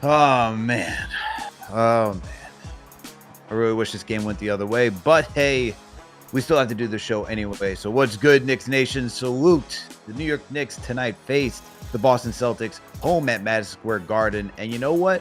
Oh, man. Oh, man. I really wish this game went the other way, but hey, we still have to do the show anyway. So what's good, Knicks Nation? Salute. The New York Knicks tonight faced the Boston Celtics home at Madison Square Garden. And you know what?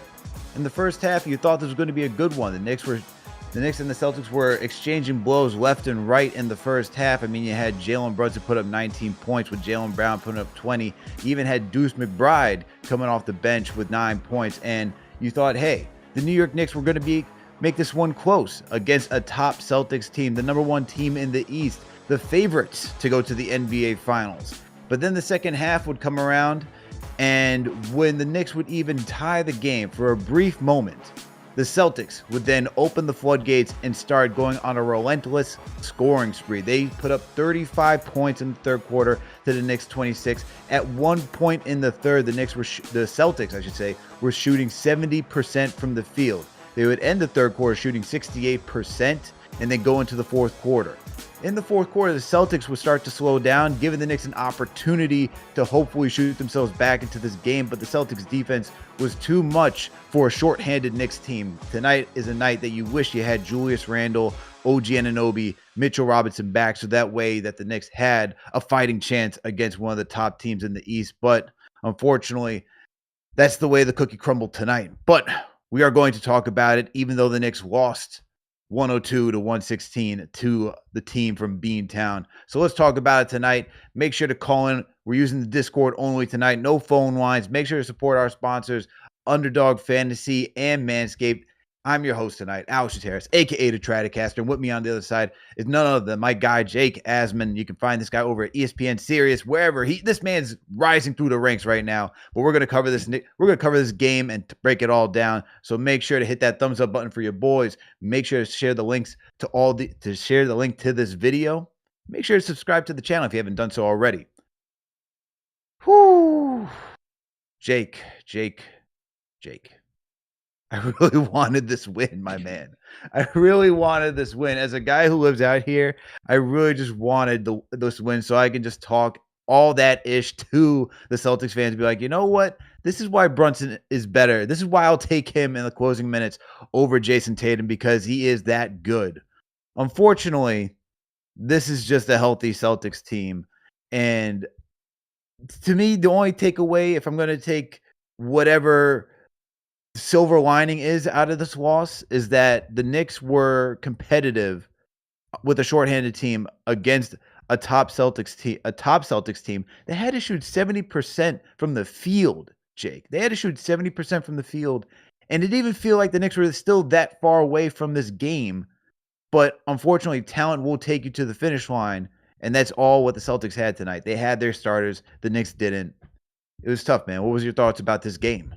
In the first half, you thought this was going to be a good one. The Knicks and the Celtics were exchanging blows left and right in the first half. I mean, you had Jalen Brunson put up 19 points with Jaylen Brown putting up 20. You even had Deuce McBride coming off the bench with 9 points. And you thought, hey, the New York Knicks were going to make this one close against a top Celtics team, the number one team in the East, the favorites to go to the NBA Finals. But then the second half would come around, and when the Knicks would even tie the game for a brief moment, the Celtics would then open the floodgates and start going on a relentless scoring spree. They put up 35 points in the third quarter to the Knicks 26. At one point in the third, the Celtics, I should say, were shooting 70% from the field. They would end the third quarter shooting 68% and then go into the fourth quarter. In the fourth quarter, the Celtics would start to slow down, giving the Knicks an opportunity to hopefully shoot themselves back into this game. But the Celtics defense was too much for a shorthanded Knicks team. Tonight is a night that you wish you had Julius Randle, OG Anunoby, Mitchell Robinson back, so that way that the Knicks had a fighting chance against one of the top teams in the East. But unfortunately, that's the way the cookie crumbled tonight. But we are going to talk about it, even though the Knicks lost 102 to 116 to the team from Beantown. So let's talk about it tonight. Make sure to call in. We're using the Discord only tonight. No phone lines. Make sure to support our sponsors, Underdog Fantasy and Manscaped. I'm your host tonight, Alex Trataros, a.k.a. the Tratacaster. And with me on the other side is none other than my guy, Jake Asman. You can find this guy over at ESPN Sirius, wherever. This man's rising through the ranks right now. But we're going to cover this. We're going to cover this game and break it all down. So make sure to hit that thumbs up button for your boys. Make sure to share the links to share the link to this video. Make sure to subscribe to the channel if you haven't done so already. Whoo, Jake. I really wanted this win, my man. I really wanted this win. As a guy who lives out here, I really just wanted this win so I can just talk all that ish to the Celtics fans. Be like, you know what? This is why Brunson is better. This is why I'll take him in the closing minutes over Jason Tatum, because he is that good. Unfortunately, this is just a healthy Celtics team. And to me, the only takeaway, if I'm going to take whatever silver lining is out of this loss, is that the Knicks were competitive with a shorthanded team against a top Celtics team that had to shoot 70% from the field, Jake. They had to shoot 70% from the field, and it didn't even feel like the Knicks were still that far away from this game. But unfortunately, talent will take you to the finish line, and that's all what the Celtics had tonight. They had their starters. The Knicks didn't. It was tough, man. What was your thoughts about this game?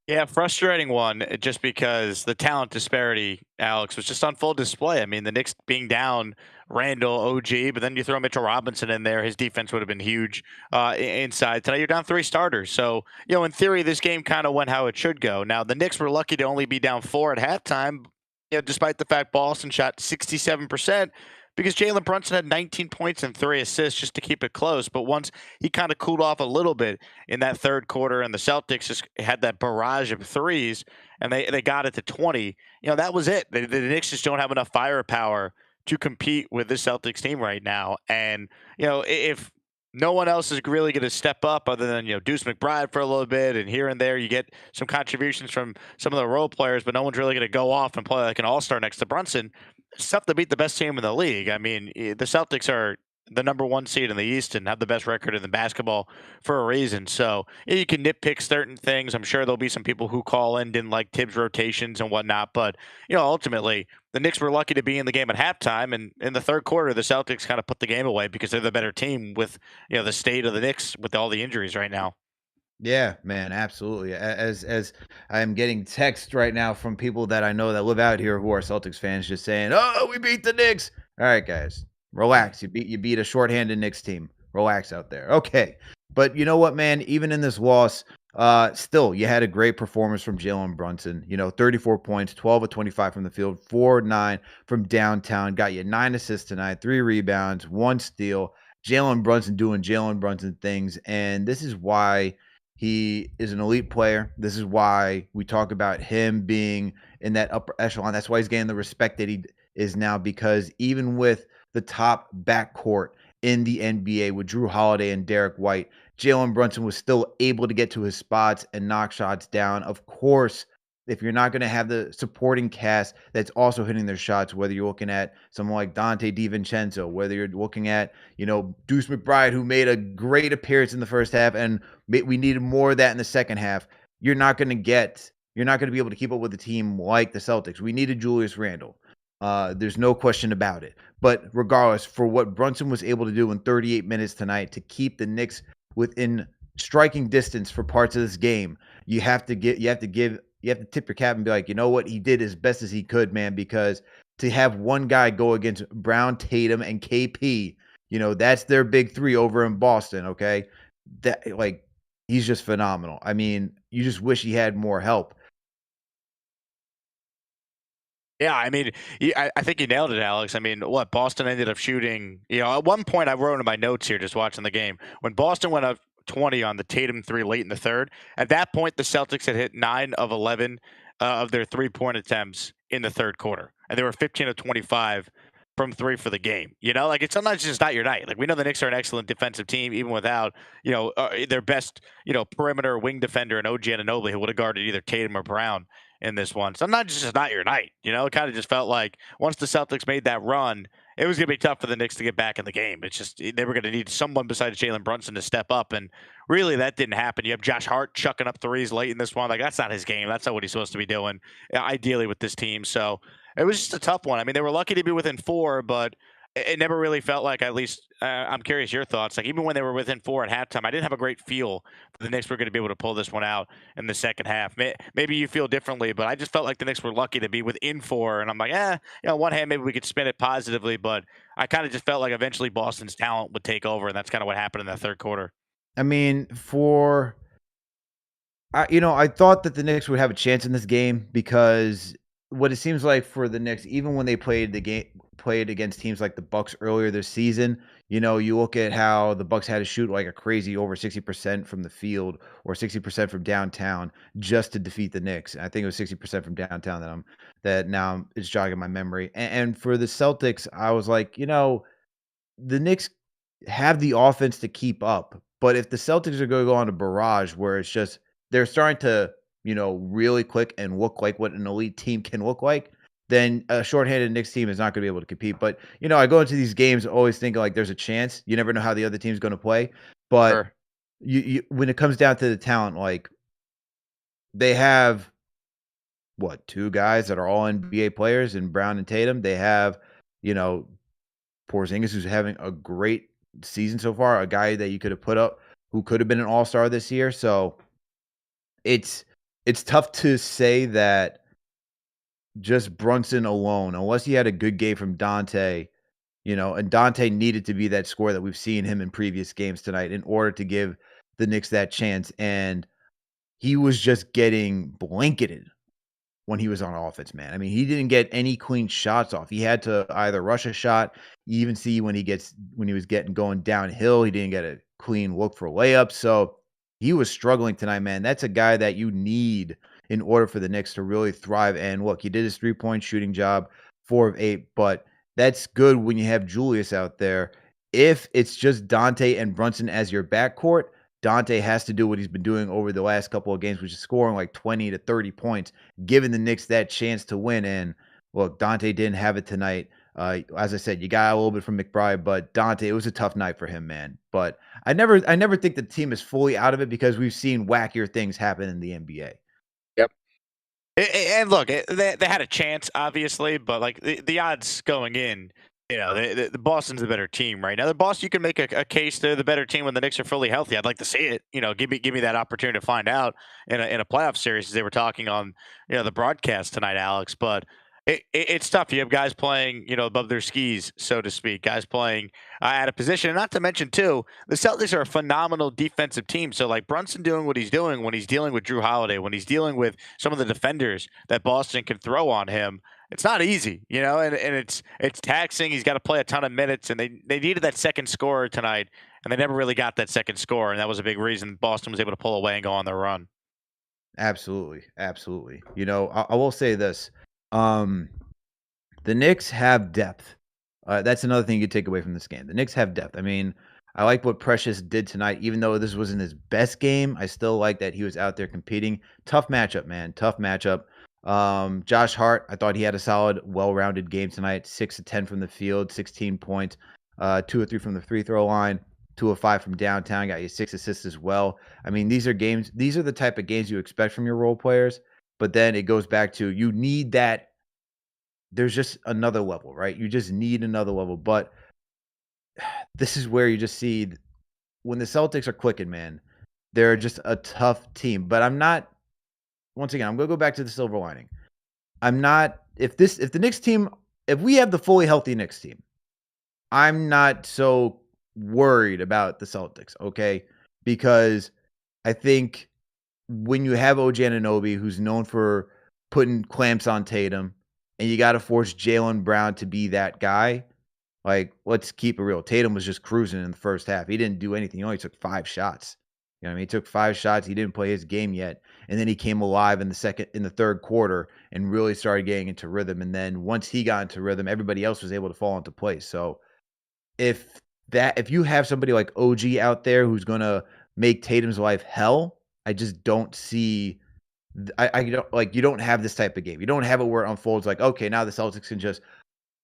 Yeah, frustrating one just because the talent disparity, Alex, was just on full display. I mean, the Knicks being down Randall, OG, but then you throw Mitchell Robinson in there, his defense would have been huge inside. Tonight you're down 3 starters. So, in theory, this game kind of went how it should go. Now, the Knicks were lucky to only be down 4 at halftime, despite the fact Boston shot 67%. Because Jalen Brunson had 19 points and 3 assists just to keep it close. But once he kind of cooled off a little bit in that third quarter and the Celtics just had that barrage of threes and they got it to 20, that was it. The Knicks just don't have enough firepower to compete with this Celtics team right now. And, if no one else is really going to step up other than, Deuce McBride for a little bit, and here and there you get some contributions from some of the role players, but no one's really going to go off and play like an all-star next to Brunson. It's tough to beat the best team in the league. I mean, the Celtics are the number 1 seed in the East and have the best record in the basketball for a reason. So you can nitpick certain things. I'm sure there'll be some people who call in, didn't like Tibbs' rotations and whatnot. But, ultimately, the Knicks were lucky to be in the game at halftime. And in the third quarter, the Celtics kind of put the game away because they're the better team with, the state of the Knicks with all the injuries right now. Yeah, man, absolutely. As I'm getting texts right now from people that I know that live out here who are Celtics fans, just saying, "Oh, we beat the Knicks." All right, guys, relax. You beat a shorthanded Knicks team. Relax out there. Okay, but you know what, man? Even in this loss, still you had a great performance from Jalen Brunson. 34 points, 12 of 25 from the field, 4-9 from downtown. Got you 9 assists tonight, 3 rebounds, 1 steal. Jalen Brunson doing Jalen Brunson things, and this is why He is an elite player. This is why we talk about him being in that upper echelon. That's why he's getting the respect that he is now, because even with the top backcourt in the NBA with Drew Holiday and Derek White, Jalen Brunson was still able to get to his spots and knock shots down. Of course, if you're not going to have the supporting cast that's also hitting their shots, whether you're looking at someone like Dante DiVincenzo, whether you're looking at, Deuce McBride, who made a great appearance in the first half, and we needed more of that in the second half. You're not going to be able to keep up with a team like the Celtics. We needed Julius Randle. There's no question about it. But regardless, for what Brunson was able to do in 38 minutes tonight to keep the Knicks within striking distance for parts of this game, you have to tip your cap and be like, you know what, he did as best as he could, man. Because to have one guy go against Brown, Tatum, and KP, that's their big three over in Boston. Okay, he's just phenomenal. I mean, you just wish he had more help. Yeah, I mean, I think you nailed it, Alex. I mean, what Boston ended up shooting, at one point I wrote in my notes here just watching the game, when Boston went up 20 on the Tatum three late in the third, at that point, the Celtics had hit 9 of 11 of their 3-point attempts in the third quarter. And they were 15 of 25 from three for the game. It's sometimes just not your night. Like, we know the Knicks are an excellent defensive team, even without, their best, perimeter wing defender and OG Anunoby, who would have guarded either Tatum or Brown in this one. Sometimes it's just not your night. It kind of just felt like once the Celtics made that run, it was going to be tough for the Knicks to get back in the game. It's just they were going to need someone besides Jalen Brunson to step up, and really that didn't happen. You have Josh Hart chucking up threes late in this one. Like, that's not his game. That's not what he's supposed to be doing, ideally, with this team. So it was just a tough one. I mean, they were lucky to be within 4, but it never really felt like, at least I'm curious your thoughts. Like, even when they were within 4 at halftime, I didn't have a great feel that the Knicks were going to be able to pull this one out in the second half. Maybe you feel differently, but I just felt like the Knicks were lucky to be within 4. And I'm like, on one hand, maybe we could spin it positively, but I kind of just felt like eventually Boston's talent would take over, and that's kind of what happened in that third quarter. I mean, I thought that the Knicks would have a chance in this game, because what it seems like for the Knicks, even when they played against teams like the Bucks earlier this season, you look at how the Bucks had to shoot like a crazy over 60% from the field or 60% from downtown just to defeat the Knicks. I think it was 60% from downtown that now is jogging my memory. And for the Celtics, I was like, the Knicks have the offense to keep up. But if the Celtics are going to go on a barrage where it's just they're starting to, really click and look like what an elite team can look like, then a shorthanded Knicks team is not going to be able to compete. But, I go into these games always thinking like there's a chance. You never know how the other team's going to play. But Sure. when it comes down to the talent, like, they have two guys that are all NBA players in Brown and Tatum. They have, you know, Porzingis, who's having a great season so far, a guy that you could have put up who could have been an all-star this year. So it's tough to say that just Brunson alone, unless he had a good game from Dante, and Dante needed to be that scorer that we've seen him in previous games tonight in order to give the Knicks that chance. And he was just getting blanketed when he was on offense, man. I mean, he didn't get any clean shots off. He had to either rush a shot. You even see when he was getting going downhill, he didn't get a clean look for layups. So he was struggling tonight, man. That's a guy that you need in order for the Knicks to really thrive. And look, he did his 3-point shooting job, 4 of 8, but that's good when you have Julius out there. If it's just Dante and Brunson as your backcourt, Dante has to do what he's been doing over the last couple of games, which is scoring like 20 to 30 points, giving the Knicks that chance to win. And look, Dante didn't have it tonight. As I said, you got a little bit from McBride, but Dante, it was a tough night for him, man. But I never think the team is fully out of it, because we've seen wackier things happen in the NBA. Yep. And look, they had a chance, obviously, but like the odds going in, the Boston's the better team right now. The Boston, you can make a case they're the better team when the Knicks are fully healthy. I'd like to see it. Give me that opportunity to find out in a playoff series, as they were talking on the broadcast tonight, Alex. But it's tough. You have guys playing above their skis, so to speak. Guys playing out of position, and not to mention too, the Celtics are a phenomenal defensive team. So like Brunson doing what he's doing when he's dealing with Drew Holiday, when he's dealing with some of the defenders that Boston can throw on him, it's not easy, and it's taxing. He's got to play a ton of minutes, and they needed that second scorer tonight. and they never really got that second score, and that was a big reason Boston was able to pull away and go on their run. Absolutely, absolutely. You know, I will say this: um, the Knicks have depth. That's another thing you take away from this game. The Knicks have depth. I mean, I like what Precious did tonight. Even though this wasn't his best game, I still like that he was out there competing. Tough matchup, man. Tough matchup. Josh Hart, I thought he had a solid, well-rounded game tonight. 6 of 10 from the field, 16 points, 2 or 3 from the free throw line, 2 of 5 from downtown. Got you 6 assists as well. I mean, these are games. These are the type of games you expect from your role players. But then it goes back to you need that. There's just another level, right? You just need another level. But this is where you just see when the Celtics are clicking, man, they're just a tough team. But I'm not, once again, I'm going to go back to the silver lining. I'm not, if the Knicks team, if we have the fully healthy Knicks team, I'm not so worried about the Celtics, okay? Because I think when you have OG Anunoby, who's known for putting clamps on Tatum, and you got to force Jaylen Brown to be that guy, like, let's keep it real. Tatum was just cruising in the first half. He didn't do anything. He only took 5 shots. You know what I mean? He took 5 shots. He didn't play his game yet. And then he came alive in the third quarter and really started getting into rhythm. And then once he got into rhythm, everybody else was able to fall into place. So if you have somebody like OG out there who's gonna make Tatum's life hell, I just don't see. I don't like. You don't have this type of game. You don't have it where it unfolds like, okay, now the Celtics can just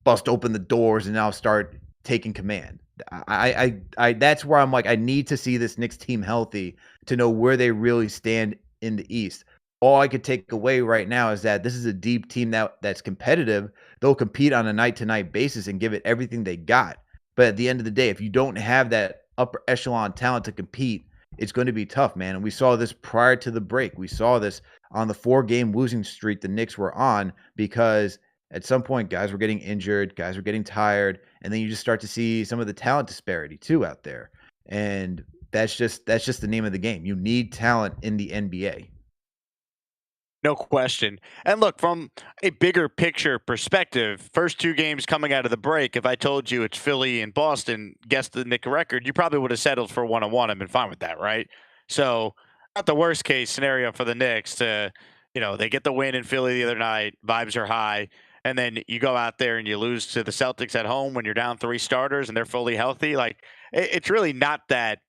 bust open the doors and now start taking command. I that's where I'm like, I need to see this Knicks team healthy to know where they really stand in the East. All I could take away right now is that this is a deep team that's competitive. They'll compete on a night-to-night basis and give it everything they got. But at the end of the day, if you don't have that upper echelon talent to compete, it's going to be tough, man. And we saw this prior to the break. We saw this on the 4-game losing streak the Knicks were on because at some point, guys were getting injured, guys were getting tired, and then you just start to see some of the talent disparity too out there. And that's just the name of the game. You need talent in the NBA. No question. And look, from a bigger picture perspective, first 2 games coming out of the break, if I told you it's Philly and Boston, guess the Knick record, you probably would have settled for 1-1 and been fine with that, right? So, not the worst case scenario for the Knicks to, they get the win in Philly the other night, vibes are high, and then you go out there and you lose to the Celtics at home when you're down 3 starters and they're fully healthy. Like, it's really not that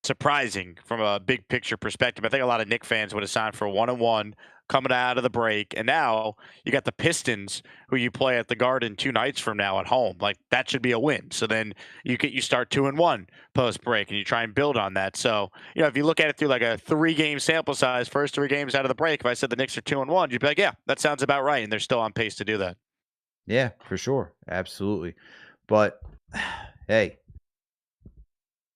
surprising from a big picture perspective. I think a lot of Knick fans would have signed for 1-1 coming out of the break. And now you got the Pistons who you play at the Garden 2 nights from now at home. Like that should be a win. So then you start 2-1 post break and you try and build on that. So, if you look at it through like a 3-game sample size, first 3 games out of the break, if I said the Knicks are 2-1, you'd be like, yeah, that sounds about right. And they're still on pace to do that. Yeah, for sure. Absolutely. But hey,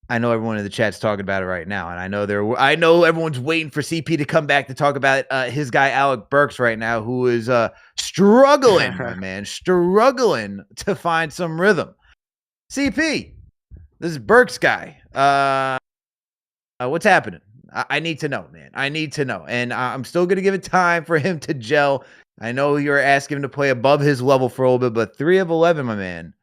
I know everyone in the chat's talking about it right now, and I know everyone's waiting for CP to come back to talk about his guy Alec Burks right now, who is struggling, my man, struggling to find some rhythm. CP, this is Burks guy. What's happening? I need to know, man. I need to know, and I'm still gonna give it time for him to gel. I know you're asking him to play above his level for a little bit, but 3 of 11, my man.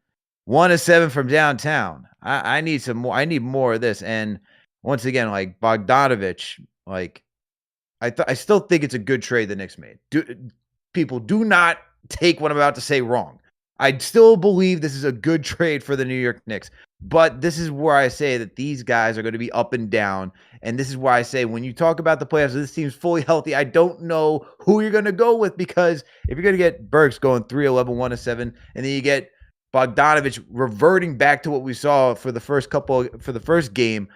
1 of 7 from downtown. I need some more. I need more of this. And once again, like Bogdanovich, like I still think it's a good trade the Knicks made. People do not take what I'm about to say wrong. I still believe this is a good trade for the New York Knicks. But this is where I say that these guys are going to be up and down. And this is why I say when you talk about the playoffs, this team's fully healthy. I don't know who you're going to go with because if you're going to get Burks going 3-11, 1 of 7, and then you get Bogdanovich reverting back to what we saw for the first game,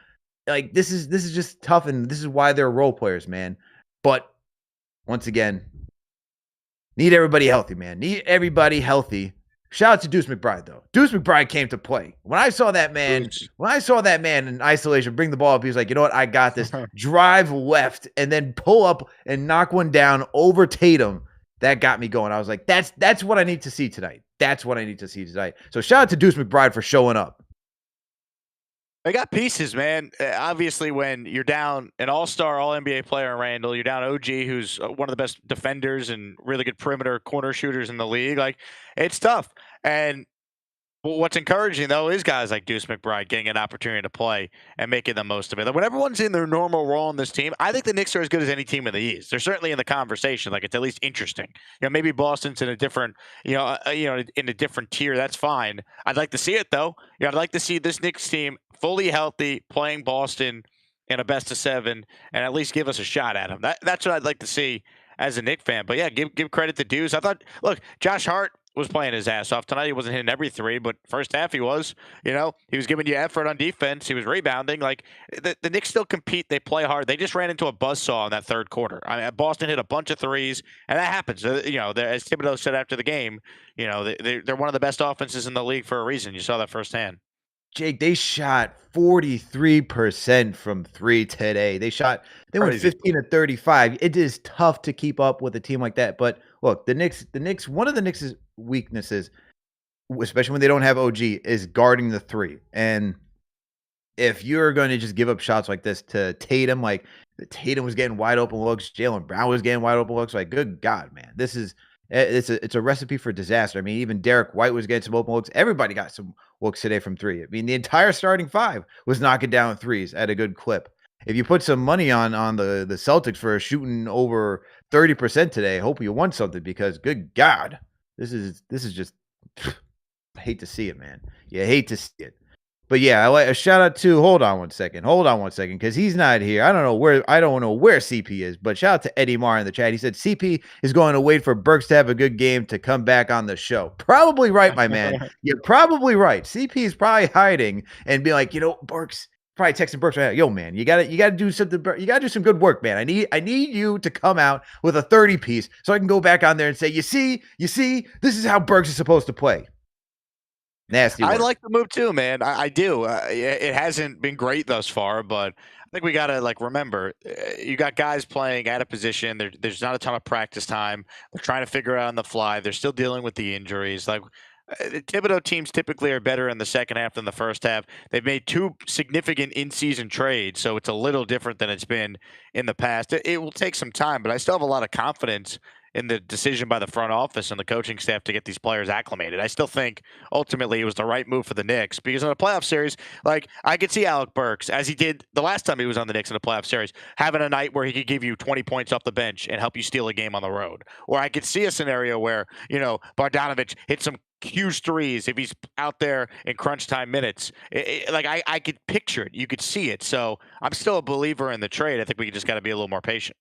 like this is just tough, and this is why they're role players, man. But once again, need everybody healthy, man. Need everybody healthy. Shout out to Deuce McBride, though. Deuce McBride came to play. When I saw that man in isolation, bring the ball up, he was like, you know what? I got this. Drive left and then pull up and knock one down over Tatum. That got me going. I was like, that's what I need to see tonight. That's what I need to see tonight. So shout out to Deuce McBride for showing up. They got pieces, man. Obviously, when you're down an all-star, all-NBA player in Randall, you're down OG, who's one of the best defenders and really good perimeter corner shooters in the league. Like, it's tough. And Well, what's encouraging though is guys like Deuce McBride getting an opportunity to play and making the most of it. Like, when everyone's in their normal role in this team, I think the Knicks are as good as any team in the East. They're certainly in the conversation. Like, it's at least interesting. Maybe Boston's in a different, in a different tier. That's fine. I'd like to see it though. I'd like to see this Knicks team fully healthy playing Boston in a best of seven and at least give us a shot at them. That's what I'd like to see as a Knicks fan. But yeah, give credit to Deuce. I thought, look, Josh Hart was playing his ass off tonight. He wasn't hitting every three, but first half he was. He was giving you effort on defense. He was rebounding. Like, the Knicks still compete. They play hard. They just ran into a buzzsaw in that third quarter. I mean, Boston hit a bunch of threes, and that happens. As Thibodeau said after the game, they're one of the best offenses in the league for a reason. You saw that firsthand. Jake, they shot 43% from three today. They went Crazy. 15 to 35. It is tough to keep up with a team like that. But look, the Knicks, one of the Knicks' weaknesses, especially when they don't have OG, is guarding the three. And if you're going to just give up shots like this to Tatum, like Tatum was getting wide open looks, Jaylen Brown was getting wide open looks, like, good God, man, it's a recipe for disaster. I mean, even Derek White was getting some open looks. Everybody got some looks today from three. I mean, the entire starting five was knocking down threes at a good clip. If you put some money on the Celtics for shooting over 30% today, hope you won something, because good God, this is just I hate to see it, man. You hate to see it. But yeah, I like a shout out to hold on one second, because he's not here. I don't know where CP is, but shout out to Eddie Marr in the chat. He said CP is going to wait for Burks to have a good game to come back on the show. Probably right, my man. You're probably right. CP is probably hiding and be like, Burks, probably texting Burks right now. Yo, man, you gotta do something. You gotta do some good work, man. I need you to come out with a 30 piece so I can go back on there and say, you see, this is how Burks is supposed to play. Nasty I work. like the move too, man. I do. It hasn't been great thus far, but I think we gotta remember, you got guys playing at a position. There's not a ton of practice time. They're trying to figure it out on the fly. They're still dealing with the injuries. The Thibodeau teams typically are better in the second half than the first half. They've made two significant in-season trades, so it's a little different than it's been in the past. It will take some time, but I still have a lot of confidence in the decision by the front office and the coaching staff to get these players acclimated. I still think ultimately it was the right move for the Knicks, because in a playoff series, I could see Alec Burks, as he did the last time he was on the Knicks in a playoff series, having a night where he could give you 20 points off the bench and help you steal a game on the road. Or I could see a scenario where, Bogdanovich hits some huge threes if he's out there in crunch time minutes. I could picture it. You could see it. So I'm still a believer in the trade. I think we just got to be a little more patient.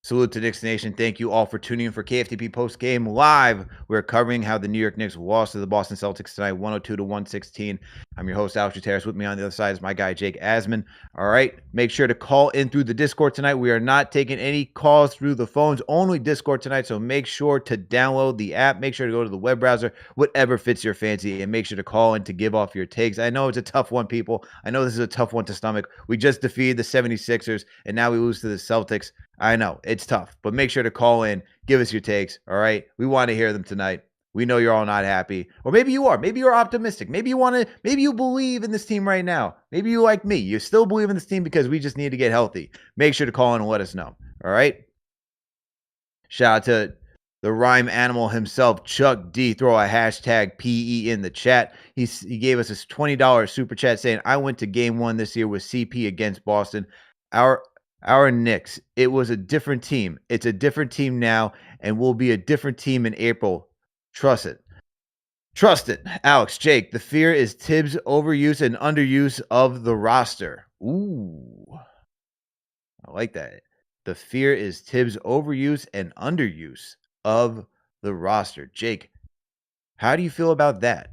Salute to Knicks Nation. Thank you all for tuning in for KFTV Postgame Live. We're covering how the New York Knicks lost to the Boston Celtics tonight, 102 to 116. I'm your host, Alex Trataros. With me on the other side is my guy, Jake Asman. All right, make sure to call in through the Discord tonight. We are not taking any calls through the phones, only Discord tonight. So make sure to download the app. Make sure to go to the web browser, whatever fits your fancy, and make sure to call in to give off your takes. I know it's a tough one, people. I know this is a tough one to stomach. We just defeated the 76ers, and now we lose to the Celtics. I know it's tough, but make sure to call in, give us your takes. All right, we want to hear them tonight. We know you're all not happy, or maybe you are. Maybe you're optimistic. Maybe you believe in this team right now. Maybe you like me. You still believe in this team because we just need to get healthy. Make sure to call in and let us know. All right. Shout out to the rhyme animal himself, Chuck D. Throw a hashtag PE in the chat. He gave us a $20 super chat saying, I went to game one this year with CP against Boston. Our Knicks, it was a different team. It's a different team now, and will be a different team in April. Trust it. Trust it. Alex, Jake, the fear is Tibbs' overuse and underuse of the roster. Ooh, I like that. The fear is Tibbs' overuse and underuse of the roster. Jake, how do you feel about that?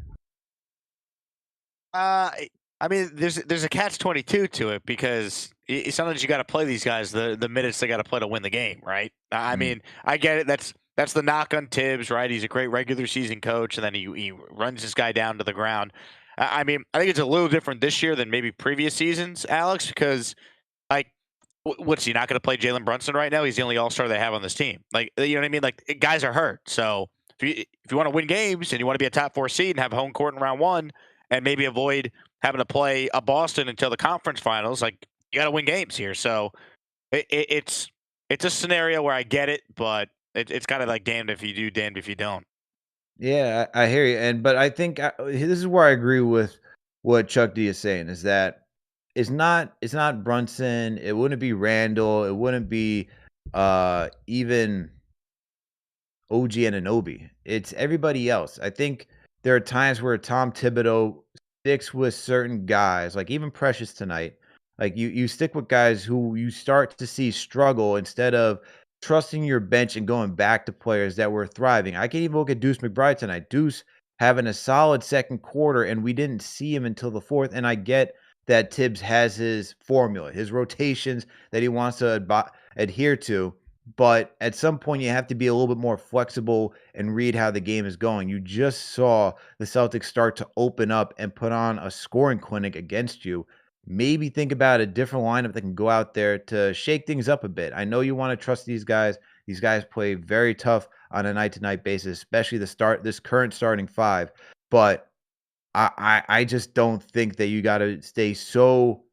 I mean, there's a catch-22 to it, because sometimes you got to play these guys the minutes they got to play to win the game, right? I Mm. mean, I get it. That's the knock on Tibbs, right? He's a great regular season coach, and then he runs this guy down to the ground. I mean, I think it's a little different this year than maybe previous seasons, Alex, because like, what's he not going to play Jalen Brunson right now? He's the only All Star they have on this team. You know what I mean? Guys are hurt, so if you want to win games and you want to be a top four seed and have home court in round one, and maybe avoid having to play a Boston until the conference finals, you got to win games here. So it's a scenario where I get it, but it's kind of like damned if you do, damned if you don't. Yeah, I hear you, but I think this is where I agree with what Chuck D is saying is that it's not Brunson, it wouldn't be Randall, it wouldn't be even OG Anunoby. It's everybody else. I think there are times where Tom Thibodeau sticks with certain guys, like even Precious tonight. Like you stick with guys who you start to see struggle instead of trusting your bench and going back to players that were thriving. I can even look at Deuce McBride tonight. Deuce having a solid second quarter, and we didn't see him until the fourth. And I get that Tibbs has his formula, his rotations that he wants to adhere to, but at some point, you have to be a little bit more flexible and read how the game is going. You just saw the Celtics start to open up and put on a scoring clinic against you. Maybe think about a different lineup that can go out there to shake things up a bit. I know you want to trust these guys. These guys play very tough on a night-to-night basis, especially this current starting five. But I just don't think that you gotta stay so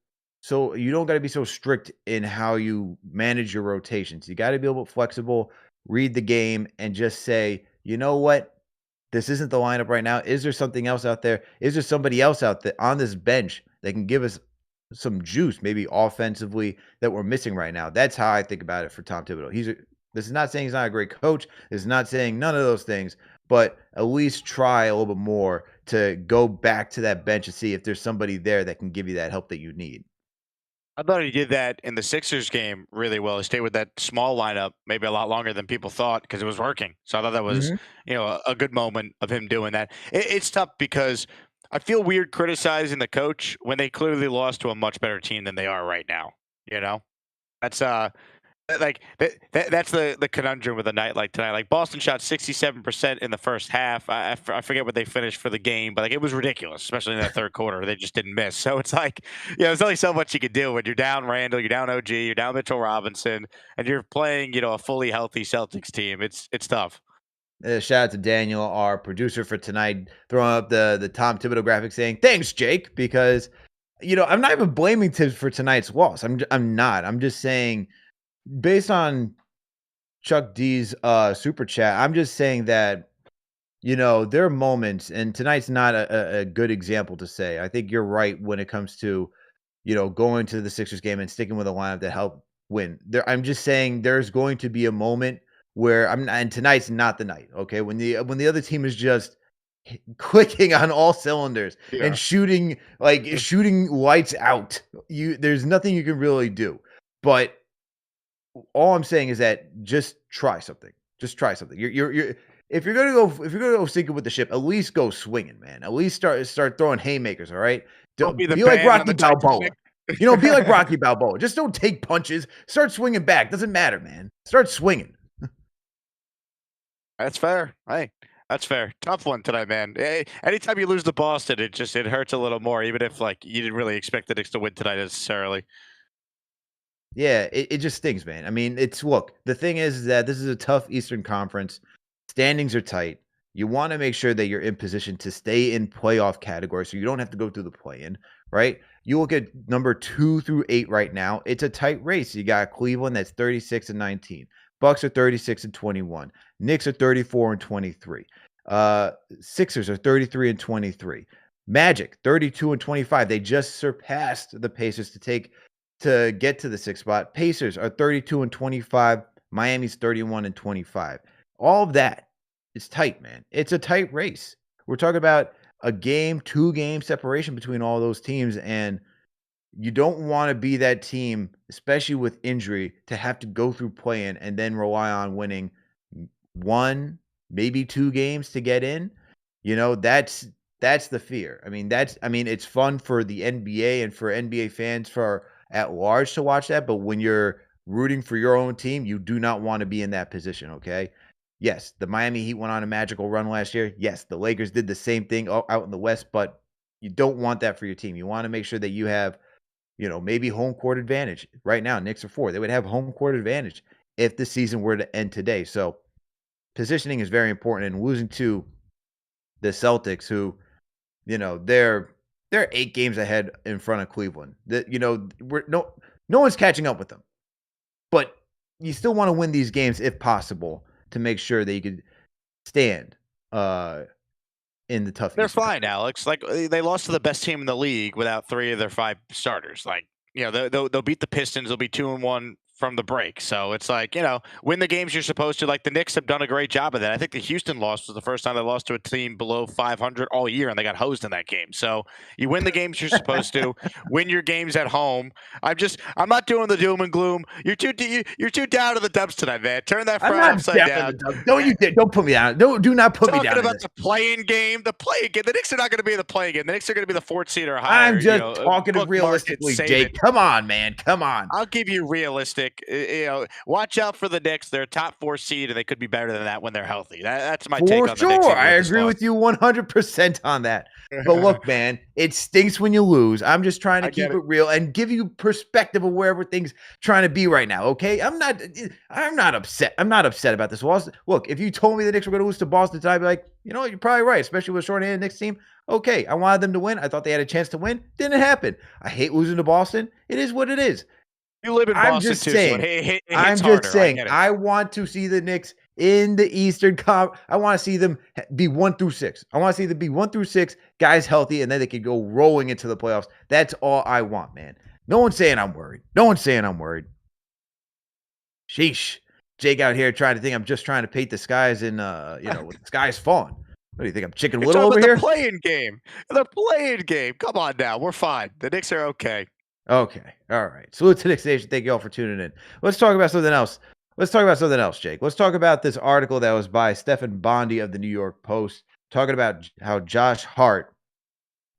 you don't gotta be so strict in how you manage your rotations. You gotta be a little bit flexible, read the game, and just say, "You know what? This isn't the lineup right now. Is there something else out there? Is there somebody else out there on this bench that can give us some juice, maybe offensively, that we're missing right now?" That's how I think about it for Tom Thibodeau. This is not saying he's not a great coach. This is not saying none of those things, but at least try a little bit more to go back to that bench and see if there's somebody there that can give you that help that you need. I thought he did that in the Sixers game really well. He stayed with that small lineup maybe a lot longer than people thought because it was working. So I thought that was, Mhm. a good moment of him doing that. It's tough because I feel weird criticizing the coach when they clearly lost to a much better team than they are right now. You know, that's like that's the conundrum with a night like tonight. Like Boston shot 67% in the first half. I forget what they finished for the game, but like it was ridiculous, especially in that third quarter. They just didn't miss. So it's like, there's only so much you could do when you're down Randall, you're down OG, you're down Mitchell Robinson, and you're playing, a fully healthy Celtics team. It's tough. Shout out to Daniel, our producer for tonight, throwing up the Tom Thibodeau graphic saying, "Thanks, Jake," because I'm not even blaming Tibbs for tonight's loss. I'm not. I'm just saying based on Chuck D's super chat, I'm just saying that there are moments, and tonight's not a good example to say. I think you're right when it comes to going to the Sixers game and sticking with a lineup that helped win. I'm just saying there's going to be a moment where and tonight's not the night. Okay, when the other team is just clicking on all cylinders and Yeah. shooting lights out. There's nothing you can really do. But all I'm saying is that just try something. Just try something. You're if you're gonna go sinking with the ship, at least go swinging, man. At least start throwing haymakers. All right, Don't be the be like band on Rocky the Balboa. Titanic. Be like Rocky Balboa. Just don't take punches. Start swinging back. Doesn't matter, man. Start swinging. That's fair. Hey, that's fair. Tough one tonight, man. Anytime you lose to Boston, it hurts a little more, even if like you didn't really expect the Knicks to win tonight necessarily. Yeah, it just stings, man. I mean, look, the thing is that this is a tough Eastern Conference. Standings are tight. You want to make sure that you're in position to stay in playoff category so you don't have to go through the play-in, right? You look at number 2 through 8 right now. It's a tight race. You got Cleveland that's 36 and 19. Bucks are 36 and 21. Knicks are 34 and 23. Uh Sixers are 33 and 23. Magic 32 and 25. They just surpassed the Pacers to get to the sixth spot. Pacers are 32 and 25. Miami's 31 and 25. All of that is tight, man. It's a tight race. We're talking about a game, 2 game separation between all those teams. And you don't want to be that team, especially with injury, to have to go through playing and then rely on winning one, maybe 2 games to get in. That's the fear. I mean, it's fun for the NBA and for NBA fans for at large to watch that, but when you're rooting for your own team, you do not want to be in that position, okay? Yes, the Miami Heat went on a magical run last year. Yes, the Lakers did the same thing out in the West, but you don't want that for your team. You want to make sure that you have, maybe home court advantage. Right now, Knicks are 4. They would have home court advantage if the season were to end today. So, positioning is very important, and losing to the Celtics, who, they're 8 games ahead in front of Cleveland. That we're no one's catching up with them. But you still want to win these games if possible to make sure that you could stand in the tough They're Eastern fine, Conference. Alex. Like they lost to the best team in the league without 3 of their 5 starters. Like, they'll beat the Pistons. They'll be 2-1 from the break. So it's like, win the games you're supposed to. Like the Knicks have done a great job of that. I think the Houston loss was the first time they lost to a team below 500 all year, and they got hosed in that game. So you win the games you're supposed to. Win your games at home. I'm not doing the doom and gloom. You're too down to the dumps tonight, man. Turn that I'm frown not upside down in the down. dumps. Don't put me down. Do not put me Talking down in about this. the play-in game. The play-in game. The Knicks are not going to be in the play-in game. The Knicks are going to be the 4th seed or I'm higher. just talking Bookmark it, realistically, save it. Jake. Come on, man. Come on. I'll give you realistic. Watch out for the Knicks. They're a top 4 seed, and they could be better than that when they're healthy. That's my take For on the Knicks, sure. even I with this agree loss. with you 100% on that. But look, man, it stinks when you lose. I'm just trying to I get keep it real and give you perspective of where everything's trying to be right now. Okay. I'm not upset. I'm not upset about this loss. Look, if you told me the Knicks were going to lose to Boston tonight, I'd be like, you're probably right, especially with a short-handed Knicks team. Okay. I wanted them to win. I thought they had a chance to win. Didn't happen. I hate losing to Boston. It is what it is. You live in I'm Boston just too, so saying. it I'm hits just harder. I saying. get it. I want to see the Knicks in the Eastern Conference. I want to see them be 1-6. I want to see them be 1-6, guys healthy, and then they can go rolling into the playoffs. That's all I want, man. No one's saying I'm worried. No one's saying I'm worried. Sheesh. Jake out here trying to think I'm just trying to paint the skies in, the sky's falling. What do you think? I'm Chicken You're Little talking over about here? the play-in game. The play-in game. Come on now. We're fine. The Knicks are okay. Okay. All right. Salute to Knicks Nation. Thank you all for tuning in. Let's talk about something else. Jake. Let's talk about this article that was by Stephen Bondi of the New York Post, talking about how Josh Hart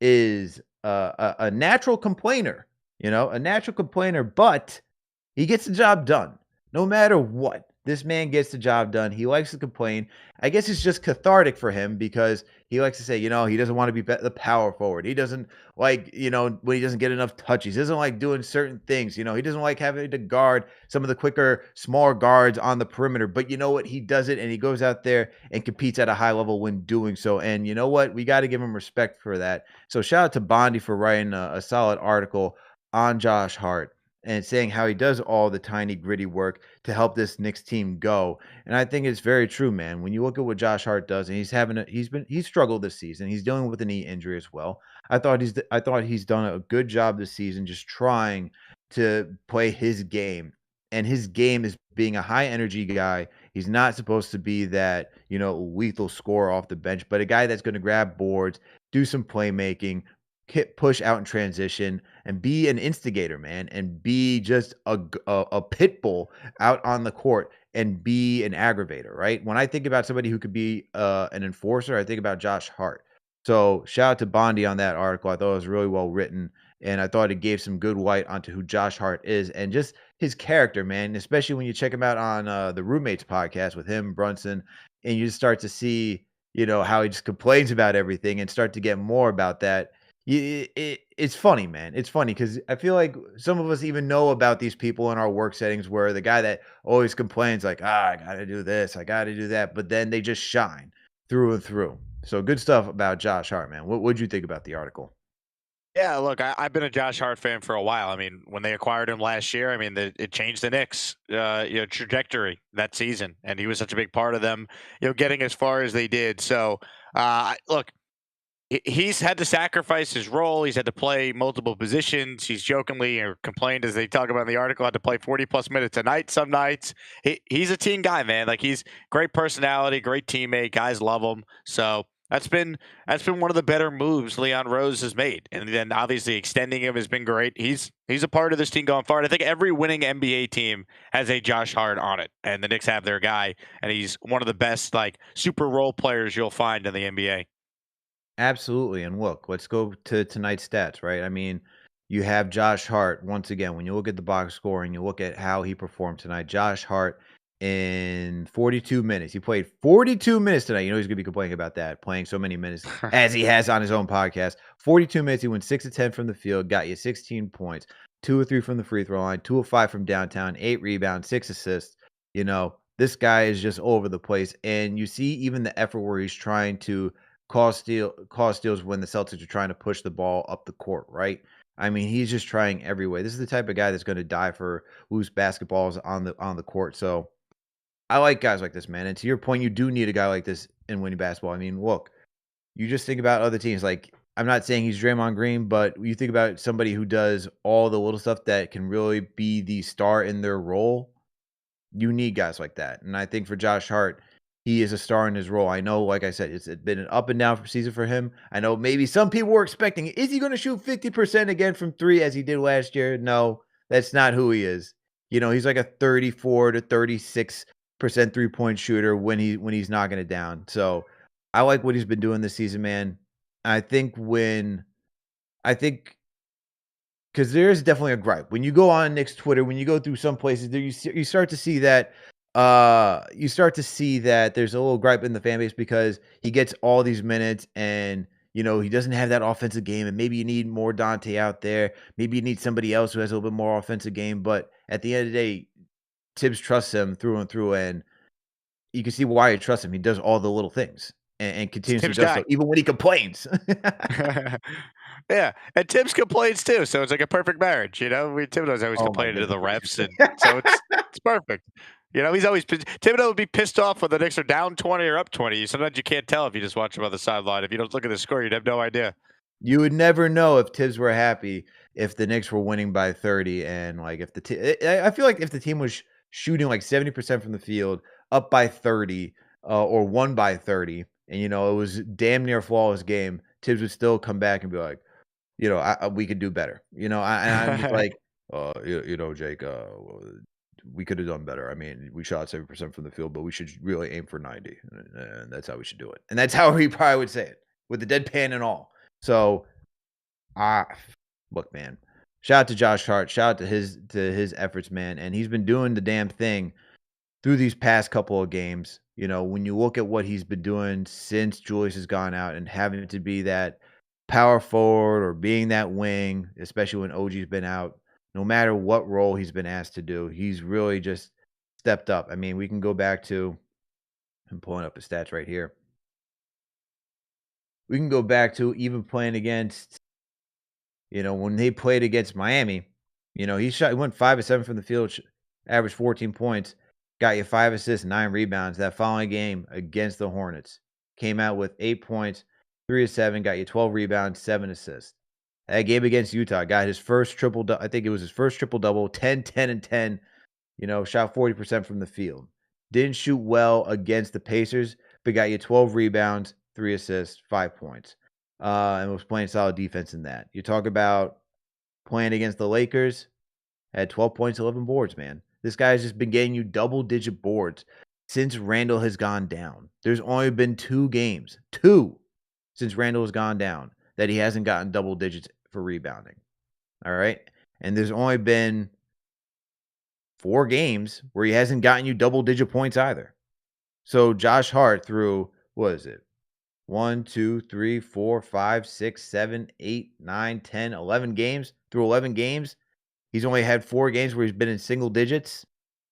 is a natural complainer, but he gets the job done no matter what. This man gets the job done. He likes to complain. I guess it's just cathartic for him because he likes to say, he doesn't want to be the power forward. He doesn't like, when he doesn't get enough touches. He doesn't like doing certain things. He doesn't like having to guard some of the quicker, smaller guards on the perimeter. But you know what? He does it, and he goes out there and competes at a high level when doing so. And you know what? We got to give him respect for that. So shout out to Bondi for writing a solid article on Josh Hart and saying how he does all the tiny gritty work to help this Knicks team go. And I think it's very true, man. When you look at what Josh Hart does, and he's struggled this season. He's dealing with a knee injury as well. I thought he's done a good job this season just trying to play his game. And his game is being a high energy guy. He's not supposed to be that, lethal scorer off the bench, but a guy that's going to grab boards, do some playmaking, push out in transition, and be an instigator, man, and be just a pit bull out on the court and be an aggravator, right? When I think about somebody who could be an enforcer, I think about Josh Hart. So shout out to Bondi on that article. I thought it was really well written, and I thought it gave some good light onto who Josh Hart is and just his character, man, especially when you check him out on the Roommates podcast with him, Brunson, and you just start to see, how he just complains about everything and start to get more about that. It's funny, man. It's funny because I feel like some of us even know about these people in our work settings where the guy that always complains like, I got to do this, I got to do that, but then they just shine through and through. So good stuff about Josh Hart, man. What'd you think about the article? Yeah, look, I've been a Josh Hart fan for a while. I mean, when they acquired him last year, I mean, it changed the Knicks' trajectory that season, and he was such a big part of them, getting as far as they did. So, look, he's had to sacrifice his role. He's had to play multiple positions. He's jokingly or complained, as they talk about in the article, had to play 40-plus minutes a night some nights. He's a team guy, man. Like, he's great personality, great teammate. Guys love him. So that's been one of the better moves Leon Rose has made. And then obviously extending him has been great. He's a part of this team going forward. I think every winning NBA team has a Josh Hart on it, and the Knicks have their guy, and he's one of the best super role players you'll find in the NBA. Absolutely. And look, let's go to tonight's stats, right? I mean, you have Josh Hart once again. When you look at the box score and you look at how he performed tonight, Josh Hart in 42 minutes. He played 42 minutes tonight. He's going to be complaining about that, playing so many minutes as he has on his own podcast. 42 minutes. He went 6 of 10 from the field, got you 16 points, 2 of 3 from the free throw line, 2 of 5 from downtown, 8 rebounds, 6 assists. This guy is just all over the place. And you see even the effort where he's trying to cause steals when the Celtics are trying to push the ball up the court, right? I mean, he's just trying every way. This is the type of guy that's going to die for loose basketballs on the court. So I like guys like this, man. And to your point, you do need a guy like this in winning basketball. I mean, look, you just think about other teams. Like, I'm not saying he's Draymond Green, but you think about somebody who does all the little stuff that can really be the star in their role. You need guys like that. And I think for Josh Hart, he is a star in his role. I know, like I said, it's been an up and down season for him. I know maybe some people were expecting, is he going to shoot 50% again from three as he did last year? No, that's not who he is. He's like a 34 to 36% three-point shooter when he's knocking it down. So I like what he's been doing this season, man. I think because there's definitely a gripe. When you go on Knicks Twitter, when you go through some places, there you start to see that there's a little gripe in the fan base because he gets all these minutes and he doesn't have that offensive game, and maybe you need more Dante out there. Maybe you need somebody else who has a little bit more offensive game. But at the end of the day, Tibbs trusts him through and through, and you can see why he trusts him. He does all the little things and It's continuously Tibbs' does guy. so, even when he complains. Yeah, and Tibbs complains too, so it's like a perfect marriage. Thibodeau's always Oh my complaining to the goodness. refs, and so it's perfect. He's always Thibodeau would be pissed off when the Knicks are down 20 or up 20. Sometimes you can't tell if you just watch him on the sideline. If you don't look at the score, you'd have no idea. You would never know if Tibbs were happy if the Knicks were winning by 30, and, like, if the I feel like if the team was shooting, like, 70% from the field, up by 30, or won by 30, and, it was damn near a flawless game, Tibbs would still come back and be like, we could do better." And I'm just like, Jake, we could have done better. I mean, we shot 70% from the field, but we should really aim for 90, and that's how we should do it." And that's how he probably would say it, with the deadpan and all. So, I look, man, shout out to Josh Hart. Shout out to his efforts, man, and he's been doing the damn thing through these past couple of games. When you look at what he's been doing since Julius has gone out and having to be that power forward or being that wing, especially when OG's been out, no matter what role he's been asked to do, he's really just stepped up. I mean, we can go back to I'm pulling up his stats right here. We can go back to even playing against when they played against Miami, he went 5 of 7 from the field, averaged 14 points, got you 5 assists, 9 rebounds. That following game against the Hornets, came out with 8 points, 3 of 7, got you 12 rebounds, 7 assists. That game against Utah, got his first triple I think it was his first triple-double, 10, 10, and 10, shot 40% from the field. Didn't shoot well against the Pacers, but got you 12 rebounds, 3 assists, 5 points. And was playing solid defense in that. You talk about playing against the Lakers, had 12 points, 11 boards, man. This guy's just been getting you double-digit boards since Randall has gone down. There's only been 2 games, 2, since Randall has gone down, that he hasn't gotten double digits for rebounding. All right? And there's only been 4 games where he hasn't gotten you double-digit points either. So Josh Hart through, what is it? 1, 2, 3, 4, 5, 6, 7, 8, 9, 10, 11 games. Through 11 games, he's only had 4 games where he's been in single digits,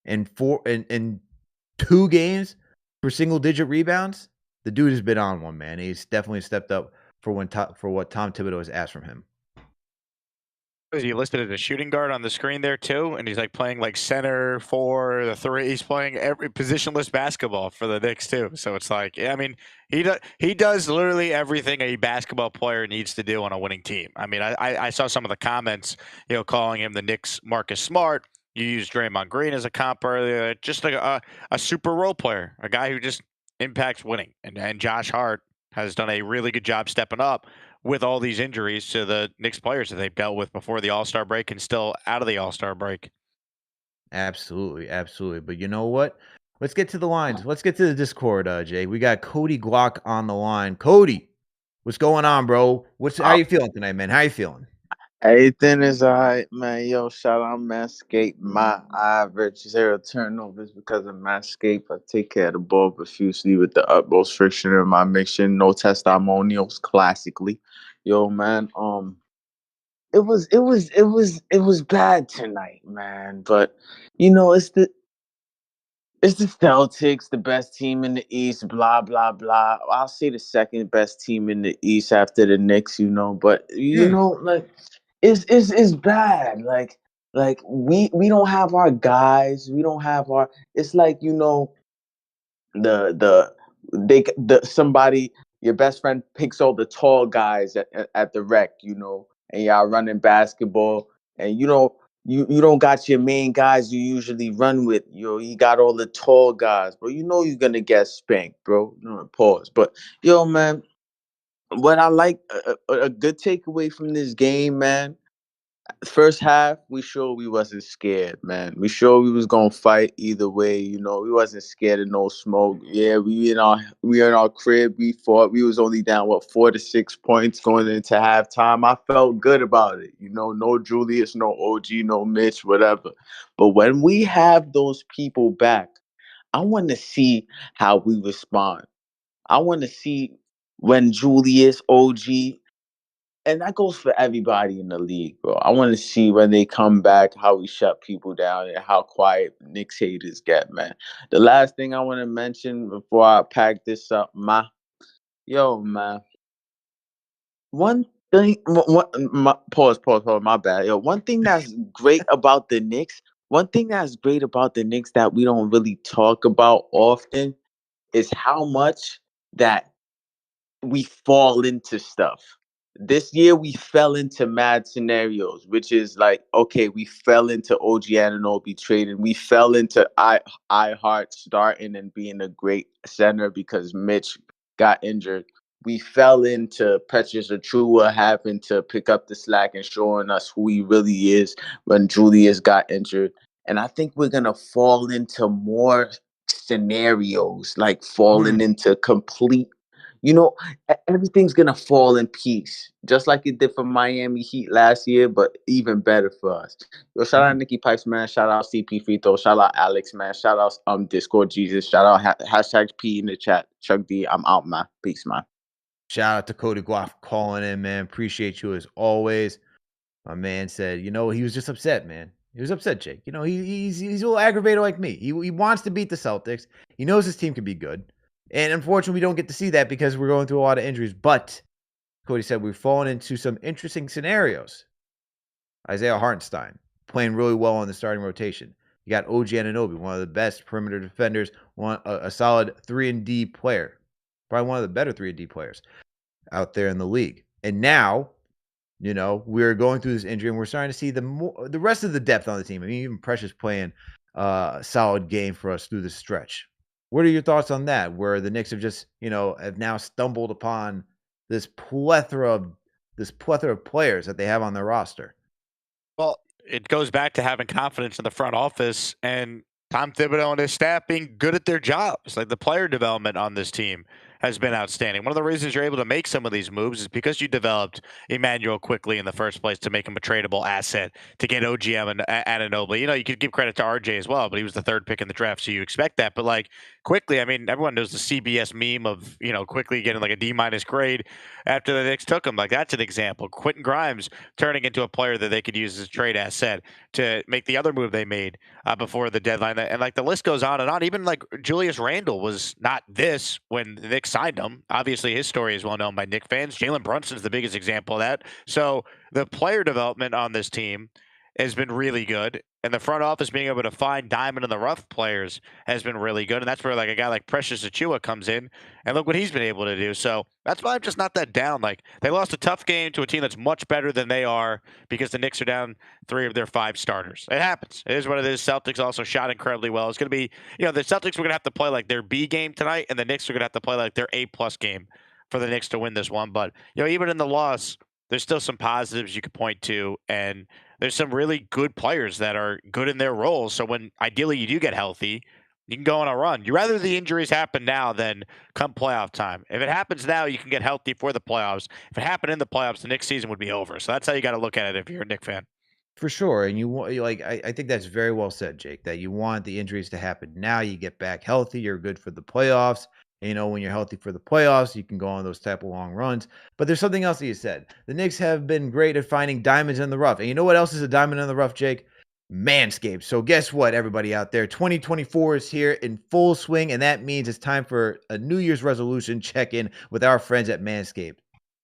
and 2 games for single digit rebounds. The dude has been on one, man. He's definitely stepped up for what Tom Thibodeau has asked from him. Is he listed as a shooting guard on the screen there too? And he's like playing like center, 4, the 3. He's playing every positionless basketball for the Knicks too. So it's like, yeah, I mean, he does literally everything a basketball player needs to do on a winning team. I mean, I saw some of the comments, calling him the Knicks Marcus Smart. You used Draymond Green as a comp earlier, just like a super role player, a guy who just impacts winning. And Josh Hart has done a really good job stepping up with all these injuries to the Knicks players that they've dealt with before the All-Star break and still out of the All-Star break. Absolutely, absolutely. But you know what? Let's get to the lines. Let's get to the Discord, Jay. We got Cody Glock on the line. Cody, what's going on, bro? How you feeling tonight, man? How you feeling? Everything is alright, man. Yo, shout out Manscaped. My average 0 turnovers because of Manscaped. I take care of the ball profusely with the utmost friction in my mixture. No testimonials, classically. Yo, man. It was bad tonight, man. But it's the Celtics, the best team in the East, blah, blah, blah. I'll say the second best team in the East after the Knicks, but like it's bad. Like we don't have our guys. We don't have our it's like, somebody, your best friend picks all the tall guys at the rec, and y'all running basketball, and you don't got your main guys you usually run with. You got all the tall guys, bro. You're gonna get spanked, bro. Pause. But man, what I like, a good takeaway from this game, man. First half, we wasn't scared, man. We sure we was gonna fight either way. We wasn't scared of no smoke. Yeah, we in our crib. We fought. We was only down 4 to 6 points going into halftime. I felt good about it. No Julius, no OG, no Mitch, whatever. But when we have those people back, I want to see how we respond. I want to see when Julius, OG, and that goes for everybody in the league, bro. I want to see when they come back how we shut people down and how quiet Knicks haters get, man. The last thing I want to mention before I pack this up, man. One thing, pause, my bad. One thing that's great about the Knicks, that we don't really talk about often is how much that we fall into stuff. This year we fell into mad scenarios, which is like, okay, we fell into OG Anunoby trading. We fell into I Heart starting and being a great center because Mitch got injured. We fell into Precious Achua having to pick up the slack and showing us who he really is when Julius got injured. And I think we're gonna fall into more scenarios, like falling into complete, you know, everything's gonna fall in peace, just like it did for Miami Heat last year, but even better for us. Yo, shout out Nikki Pipes, man. Shout out CP Frito. Shout out Alex, man. Shout out Discord Jesus. Shout out hashtag P in the chat. Chuck D, I'm out, man. Peace, man. Shout out to Cody Guaf calling in, man. Appreciate you as always. My man said, he was just upset, man. He was upset, Jake. He's a little aggravated like me. He wants to beat the Celtics. He knows his team can be good. And unfortunately, we don't get to see that because we're going through a lot of injuries. But Cody said we've fallen into some interesting scenarios. Isaiah Hartenstein playing really well in the starting rotation. You got OG Anunoby, one of the best perimeter defenders, a solid 3-and-D player. Probably one of the better 3-and-D players out there in the league. And now, we're going through this injury and we're starting to see the rest of the depth on the team. I mean, even Precious playing a solid game for us through the stretch. What are your thoughts on that? Where the Knicks have just, have now stumbled upon this plethora of players that they have on their roster. Well, it goes back to having confidence in the front office and Tom Thibodeau and his staff being good at their jobs. Like the player development on this team has been outstanding. One of the reasons you're able to make some of these moves is because you developed Emmanuel quickly in the first place to make him a tradable asset to get OGM and Anunoby. You could give credit to RJ as well, but he was the third pick in the draft, so you expect that. But like quickly, I mean, everyone knows the CBS meme of quickly getting like a D- grade after the Knicks took him. Like that's an example. Quentin Grimes turning into a player that they could use as a trade asset to make the other move they made before the deadline. And like the list goes on and on. Even like Julius Randle was not this when the Knicks signed him. Obviously, his story is well known by Knicks fans. Jalen Brunson's the biggest example of that. So the player development on this team has been really good. And the front office being able to find diamond in the rough players has been really good. And that's where like a guy like Precious Achua comes in and look what he's been able to do. So that's why I'm just not that down. Like they lost a tough game to a team that's much better than they are because the Knicks are down 3 of their 5 starters. It happens. It is what it is. Celtics also shot incredibly well. It's going to be, the Celtics were going to have to play like their B game tonight, and the Knicks are going to have to play like their A+ game for the Knicks to win this one. But, even in the loss, there's still some positives you could point to, and there's some really good players that are good in their roles. So when ideally you do get healthy, you can go on a run. You'd rather the injuries happen now than come playoff time. If it happens now, you can get healthy for the playoffs. If it happened in the playoffs, the next season would be over. So that's how you got to look at it if you're a Knicks fan. For sure. And I think that's very well said, Jake, that you want the injuries to happen now. You get back healthy, you're good for the playoffs. And, when you're healthy for the playoffs, you can go on those type of long runs. But there's something else that you said. The Knicks have been great at finding diamonds in the rough. And you know what else is a diamond in the rough, Jake? Manscaped. So guess what, everybody out there? 2024 is here in full swing, and that means it's time for a New Year's resolution check-in with our friends at Manscaped.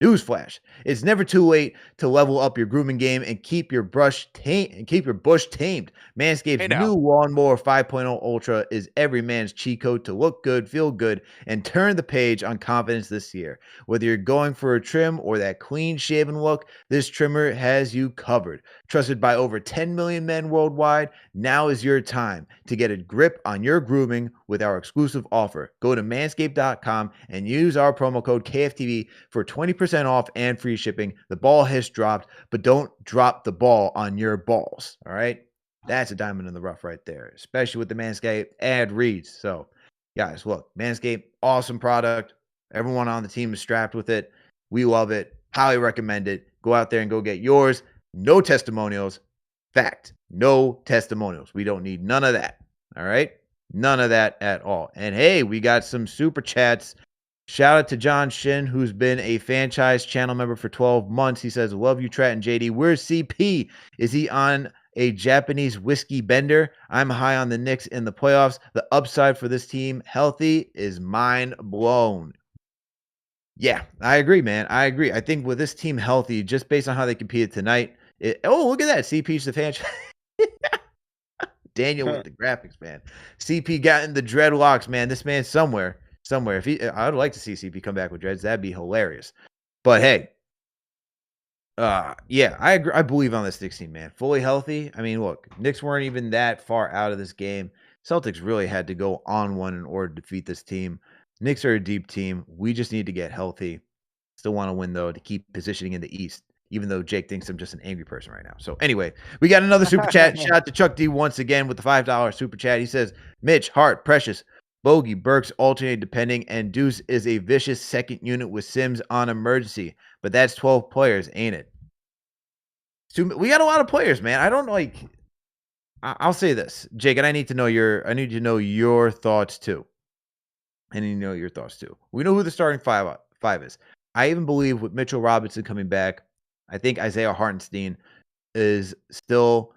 Newsflash: it's never too late to level up your grooming game and keep your bush tamed. Manscaped's Hey now. new Lawnmower 5.0 Ultra is every man's cheat code to look good, feel good, and turn the page on confidence this year. Whether you're going for a trim or that clean-shaven look, this trimmer has you covered. Trusted by over 10 million men worldwide, now is your time to get a grip on your grooming with our exclusive offer. Go to manscaped.com and use our promo code KFTV for 20% off and free shipping. The ball has dropped, but don't drop the ball on your balls. All right. That's a diamond in the rough right there, especially with the Manscaped ad reads. So, guys, look, Manscaped, awesome product. Everyone on the team is strapped with it. We love it. Highly recommend it. Go out there and go get yours. No testimonials. Fact. No testimonials. We don't need none of that. All right. None of that at all. And hey, we got some super chats. Shout out to John Shin, who's been a franchise channel member for 12 months. He says, love you, Trat and JD. Where's CP? Is he on a Japanese whiskey bender? I'm high on the Knicks in the playoffs. The upside for this team healthy is mind blown. Yeah, I agree, man. I agree. I think with this team healthy, just based on how they competed tonight, look at that. CP's the franchise. Daniel with the graphics, man. CP got in the dreadlocks, man. This man's somewhere. If I would like to see CP come back with dreads. That'd be hilarious. But hey, yeah, I agree. I believe on this Knicks team, man. Fully healthy. I mean, look, Knicks weren't even that far out of this game. Celtics really had to go on one in order to defeat this team. Knicks are a deep team. We just need to get healthy. Still want to win, though, to keep positioning in the East, even though Jake thinks I'm just an angry person right now. So anyway, we got another super chat. Shout out to Chuck D once again with the $5 super chat. He says, Mitch, Hart, Precious, Bogey, Burks alternate depending, and Deuce is a vicious second unit with Sims on emergency. But that's 12 players, ain't it? So we got a lot of players, man. I don't like. I'll say this, Jake, and I need to know your thoughts too. We know who the starting five is. I even believe with Mitchell Robinson coming back, I think Isaiah Hartenstein is still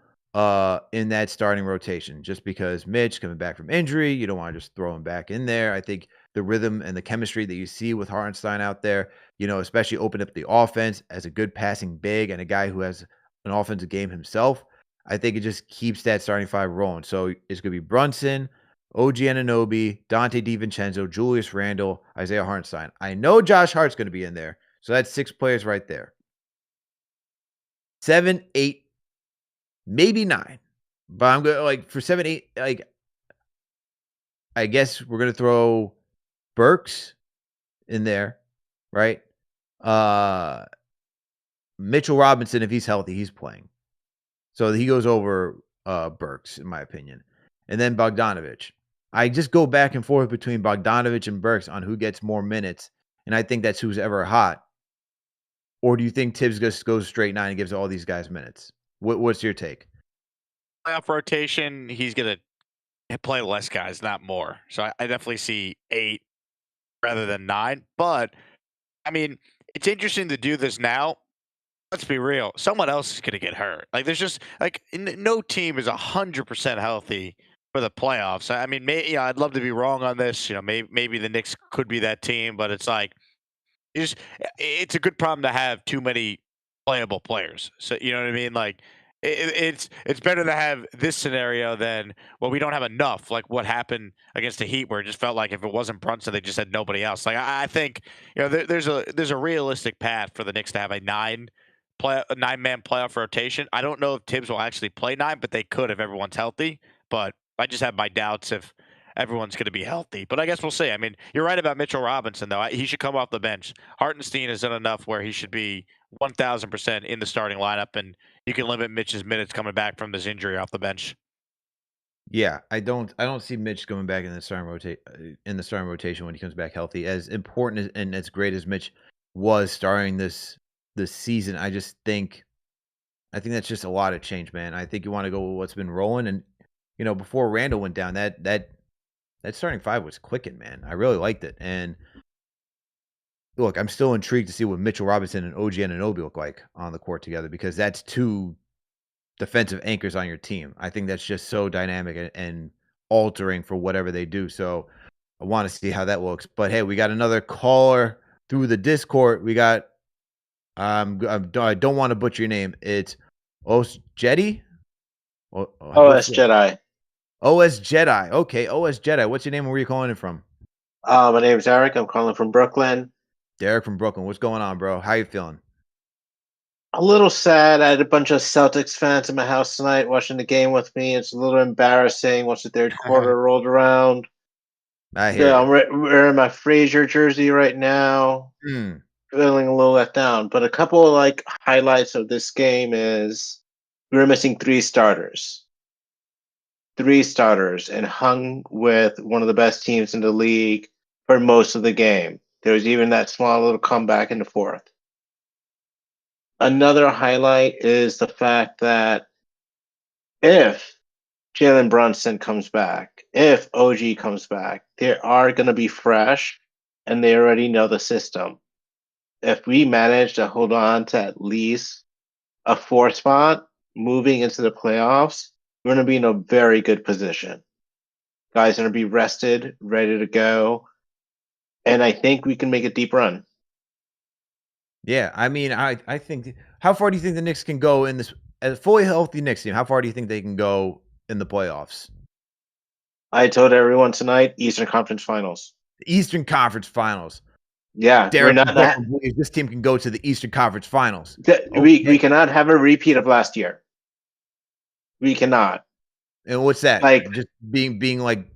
in that starting rotation just because Mitch coming back from injury, you don't want to just throw him back in there. I think the rhythm and the chemistry that you see with Hartenstein out there, especially open up the offense as a good passing big and a guy who has an offensive game himself. I think it just keeps that starting five rolling. So it's going to be Brunson, OG Anunoby, Dante DiVincenzo, Julius Randle, Isaiah Hartenstein. I know Josh Hart's going to be in there. So that's 6 players right there. 7, 8, maybe 9. But I'm going for 7, 8, I guess we're going to throw Burks in there, right? Mitchell Robinson, if he's healthy, he's playing. So he goes over Burks, in my opinion. And then Bogdanović. I just go back and forth between Bogdanović and Burks on who gets more minutes. And I think that's who's ever hot. Or do you think Tibbs just goes straight 9 and gives all these guys minutes? What's your take? Playoff rotation, he's going to play less guys, not more. So I definitely see 8 rather than 9. But, I mean, it's interesting to do this now. Let's be real. Someone else is going to get hurt. There's just, no team is 100% healthy for the playoffs. I mean, I'd love to be wrong on this. Maybe the Knicks could be that team, but it's it's a good problem to have too many playable players. So you know what I mean? It's better to have this scenario than we don't have enough. Like what happened against the Heat, where it just felt like if it wasn't Brunson, they just had nobody else. I think there's a realistic path for the Knicks to have a 9-man playoff rotation. I don't know if Tibbs will actually play 9, but they could if everyone's healthy. But I just have my doubts if everyone's going to be healthy. But I guess we'll see. I mean, you're right about Mitchell Robinson, though. He should come off the bench. Hartenstein has done enough where he should be 1,000% in the starting lineup, and you can limit Mitch's minutes coming back from this injury off the bench. Yeah, I don't see Mitch coming back in the starting rotation when he comes back healthy. As important and as great as Mitch was starting this season, I think that's just a lot of change, man. I think you want to go with what's been rolling, and before Randall went down, that starting 5 was clicking, man. I really liked it. And look, I'm still intrigued to see what Mitchell Robinson and OG Anunoby look like on the court together, because that's 2 defensive anchors on your team. I think that's just so dynamic and altering for whatever they do. So I want to see how that looks. But hey, we got another caller through the Discord. We got I don't want to butcher your name. It's Jetty. OS Jedi. OS Jedi. Okay, OS Jedi. What's your name and where are you calling it from? My name's Eric. I'm calling from Brooklyn. Derek from Brooklyn. What's going on, bro? How you feeling? A little sad. I had a bunch of Celtics fans in my house tonight watching the game with me. It's a little embarrassing once the third quarter rolled around. I hear I'm you. wearing my Frazier jersey right now. Feeling a little let down. But a couple of like highlights of this game is we were missing three starters. And hung with one of the best teams in the league for most of the game. There was even that small little comeback in the fourth. Another highlight is the fact that if Jalen Brunson comes back, if OG comes back, they are going to be fresh and they already know the system. If we manage to hold on to at least a 4 spot moving into the playoffs, we're going to be in a very good position. Guys are going to be rested, ready to go. And I think we can make a deep run. Yeah, I mean, I think. How far do you think the Knicks can go in this as a fully healthy Knicks team? How far do you think they can go in the playoffs? I told everyone tonight, Eastern Conference Finals. The Eastern Conference Finals. Yeah, Derek from Brooklyn believes this team can go to the Eastern Conference Finals. We cannot have a repeat of last year. We cannot. And what's that? Like just being like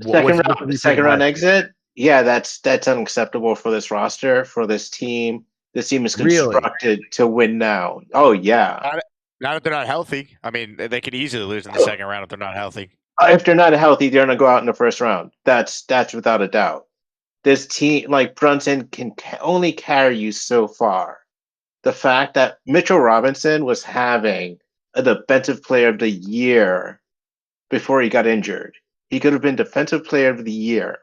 second round exit. Yeah, that's unacceptable for this roster, for this team. This team is constructed to win now. Oh yeah. Not if they're not healthy. I mean, they could easily lose in the second round if they're not healthy. If they're not healthy, they're gonna go out in the first round. That's without a doubt. This team, like Brunson, can only carry you so far. The fact that Mitchell Robinson was having a defensive player of the year before he got injured. He could have been defensive player of the year.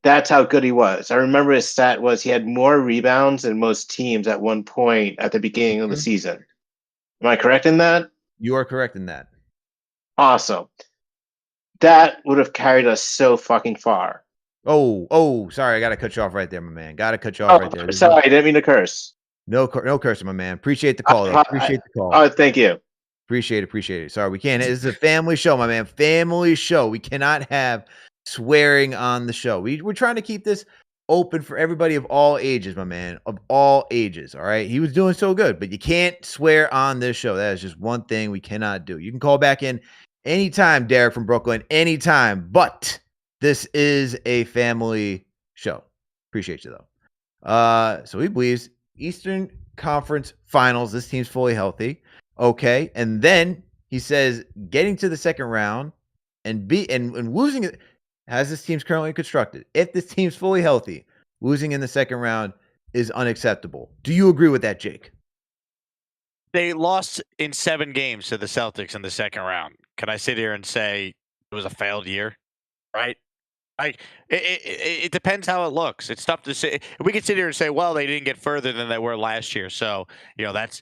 That's how good he was. I remember his stat was he had more rebounds than most teams at one point at the beginning of the season. Am I correct in that? You are correct in that. Awesome. That would have carried us so fucking far. Oh, sorry. I got to cut you off right there, my man. Got to cut you off right there. Sorry, I didn't mean to curse. No cursing, my man. Appreciate the call, though. Appreciate the call. Oh, thank you. Appreciate it. Sorry, we can't. This is a family show, my man. Family show. We cannot have swearing on the show. We're trying to keep this open for everybody of all ages, my man. Of all ages, all right? He was doing so good, but you can't swear on this show. That is just one thing we cannot do. You can call back in anytime, Derek from Brooklyn, anytime. But this is a family show. Appreciate you, though. So he believes Eastern Conference Finals. This team's fully healthy. Okay, and then he says getting to the second round and losing it as this team's currently constructed. If this team's fully healthy, losing in the second round is unacceptable. Do you agree with that, Jake? They lost in 7 games to the Celtics in the second round. Can I sit here and say it was a failed year? Right? It depends how it looks. It's tough to say. We can sit here and say, well, they didn't get further than they were last year. So, that's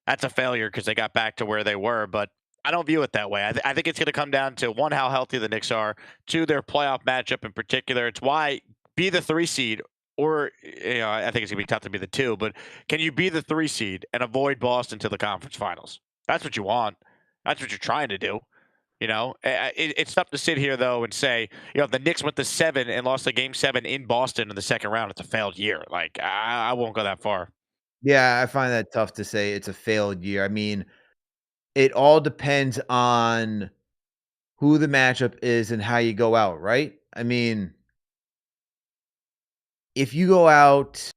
a failure because they got back to where they were. But I don't view it that way. I think it's going to come down to, 1, how healthy the Knicks are, 2, their playoff matchup in particular. It's why be the 3 seed, or I think it's going to be tough to be the 2, but can you be the 3 seed and avoid Boston to the conference finals? That's what you want. That's what you're trying to do. It's tough to sit here, though, and say, the Knicks went to 7 and lost a game 7 in Boston in the second round. It's a failed year. Like, I won't go that far. Yeah, I find that tough to say it's a failed year. I mean, it all depends on who the matchup is and how you go out, right? I mean, if you go out,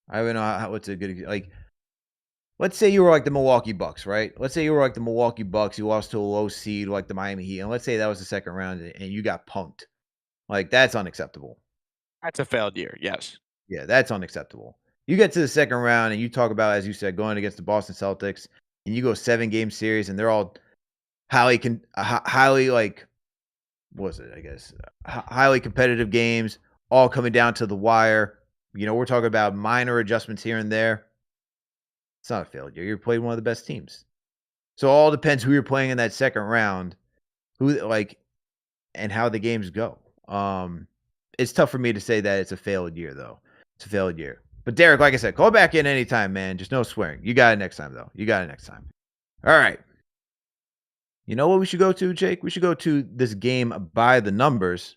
I don't know what's a good, like, let's say you were like the Milwaukee Bucks, right? Let's say you were like the Milwaukee Bucks. You lost to a low seed like the Miami Heat. And let's say that was the second round and you got punked. Like, that's unacceptable. That's a failed year, yes. Yeah, that's unacceptable. You get to the second round and you talk about, as you said, going against the Boston Celtics and you go 7-game series and they're all highly like, what was it, I guess, highly competitive games, all coming down to the wire. We're talking about minor adjustments here and there. It's not a failure. You're playing one of the best teams. So it all depends who you're playing in that second round, and how the games go. it's tough for me to say that it's a failed year, though. It's a failed year. But Derek, like I said, call back in anytime, man. Just no swearing. You got it next time, though. You got it next time. All right. You know what we should go to, Jake? We should go to this game by the numbers.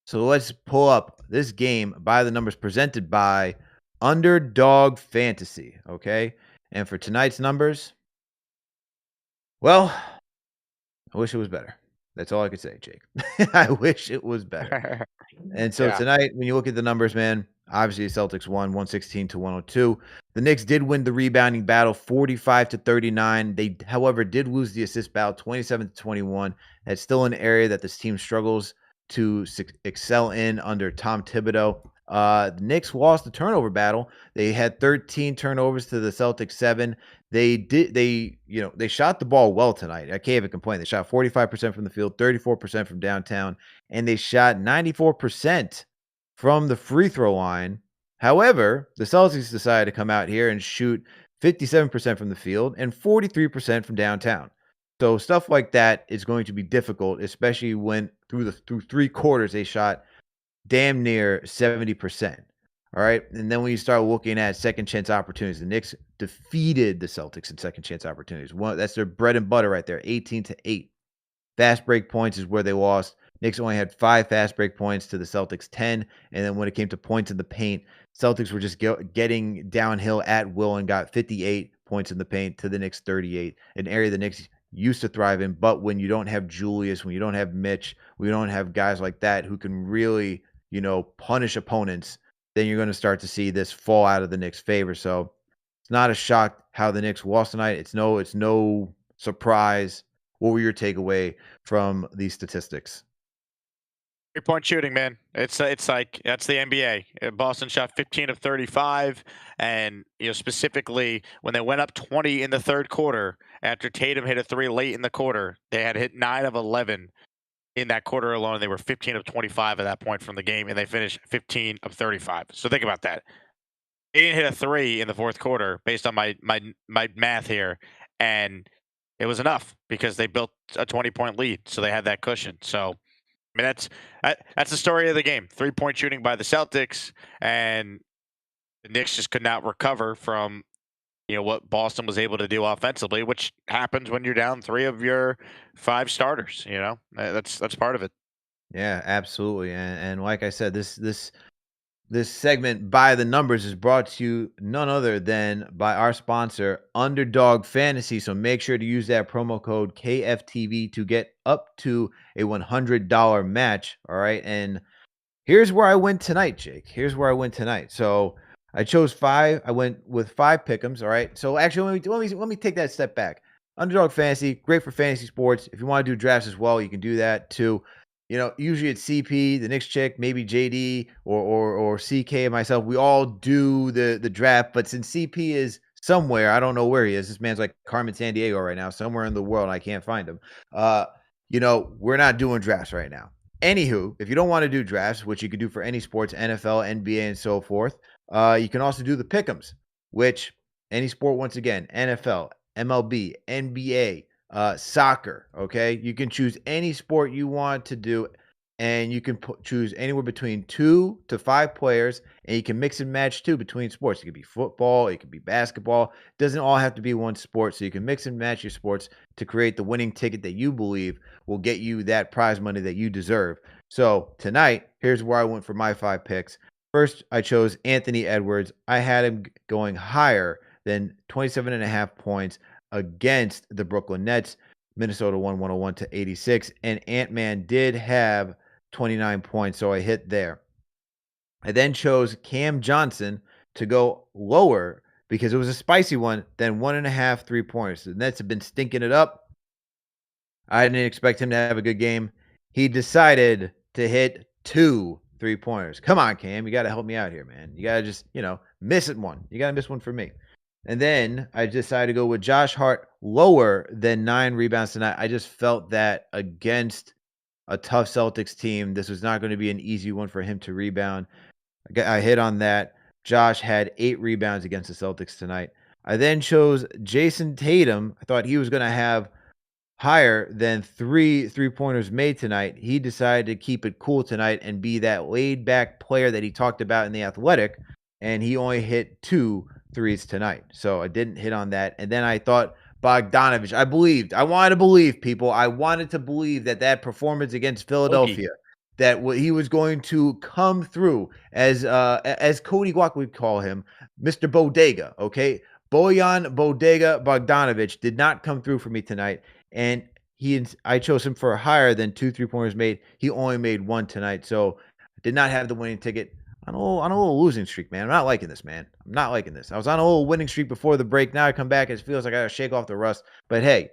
So let's pull up this game by the numbers presented by Underdog Fantasy, okay? And for tonight's numbers, well, I wish it was better. That's all I could say, Jake. I wish it was better. And so tonight, when you look at the numbers, man, obviously the Celtics won 116-102. The Knicks did win the rebounding battle 45-39. They, however, did lose the assist battle 27-21. That's still an area that this team struggles to excel in under Tom Thibodeau. The Knicks lost the turnover battle. They had 13 turnovers to the Celtics 7. They shot the ball well tonight. I can't even complain. They shot 45% from the field, 34% from downtown, and they shot 94% from the free throw line. However, the Celtics decided to come out here and shoot 57% from the field and 43% from downtown. So stuff like that is going to be difficult, especially when through 3 quarters they shot damn near 70%. All right. And then when you start looking at second chance opportunities, the Knicks defeated the Celtics in second chance opportunities. That's their bread and butter right there, 18-8. Fast break points is where they lost. Knicks only had 5 fast break points to the Celtics 10. And then when it came to points in the paint, Celtics were just getting downhill at will and got 58 points in the paint to the Knicks 38, an area the Knicks used to thrive in. But when you don't have Julius, when you don't have Mitch, when you don't have guys like that who can really, punish opponents, then you're going to start to see this fall out of the Knicks' favor. So it's not a shock how the Knicks lost tonight. It's no surprise. What were your takeaway from these statistics? 3-point shooting, man. It's like that's the NBA. Boston shot 15 of 35, and specifically when they went up 20 in the third quarter after Tatum hit a 3 late in the quarter, they had hit 9 of 11 in that quarter alone. They were 15 of 25 at that point from the game, and they finished 15 of 35. So think about that. They didn't hit a 3 in the fourth quarter based on my math here, and it was enough because they built a 20-point lead, so they had that cushion. So I mean, that's the story of the game. 3-point shooting by the Celtics, and the Knicks just could not recover from what Boston was able to do offensively, which happens when you're down 3 of your 5 starters. That's part of it. Yeah, absolutely. And like I said, this segment by the numbers is brought to you none other than by our sponsor, Underdog Fantasy. So make sure to use that promo code KFTV to get up to a $100 match. All right. And here's where I went tonight, Jake. Here's where I went tonight. So I chose 5. I went with 5 pick'ems. All right. So actually, let me take that step back. Underdog Fantasy, great for fantasy sports. If you want to do drafts as well, you can do that too. Usually it's CP, the Knicks chick, maybe JD or CK and myself. We all do the draft, but since CP is somewhere, I don't know where he is. This man's like Carmen Sandiego right now, somewhere in the world. I can't find him. We're not doing drafts right now. Anywho, if you don't want to do drafts, which you can do for any sports, NFL, NBA, and so forth, you can also do the pick'ems, which any sport, once again, NFL, MLB, NBA, soccer. Okay, you can choose any sport you want to do, and you can choose anywhere between 2 to 5 players, and you can mix and match too between sports. It could be football, it could be basketball. It doesn't all have to be one sport, so you can mix and match your sports to create the winning ticket that you believe will get you that prize money that you deserve. So tonight, here's where I went for my 5 picks. First, I chose Anthony Edwards. I had him going higher than 27.5 points against the Brooklyn Nets. Minnesota won 101-86, and Ant-Man did have 29 points, so I hit there. I then chose Cam Johnson to go lower because it was a spicy one, then 1.5 3-pointers. The Nets have been stinking it up. I didn't expect him to have a good game. He decided to hit 2 3-pointers. Come on, Cam. You got to help me out here, man. You got to just, miss it one. You got to miss one for me. And then I decided to go with Josh Hart lower than 9 rebounds tonight. I just felt that against a tough Celtics team, this was not going to be an easy one for him to rebound. I hit on that. Josh had 8 rebounds against the Celtics tonight. I then chose Jason Tatum. I thought he was going to have higher than 3 3-pointers made tonight. He decided to keep it cool tonight and be that laid back player that he talked about in The Athletic, and he only hit 2 threes tonight. So I didn't hit on that. And then I thought Bogdanovich, I wanted to believe, people. I wanted to believe that performance against Philadelphia, that he was going to come through as Cody Guac would call him, Mr. Bodega, okay? Bojan Bodega Bogdanovich did not come through for me tonight, and I chose him for higher than 2 3-pointers made. He only made 1 tonight, so I did not have the winning ticket. On a little losing streak, man. I'm not liking this, man. I'm not liking this. I was on a little winning streak before the break. Now I come back, it feels like I gotta shake off the rust. But hey,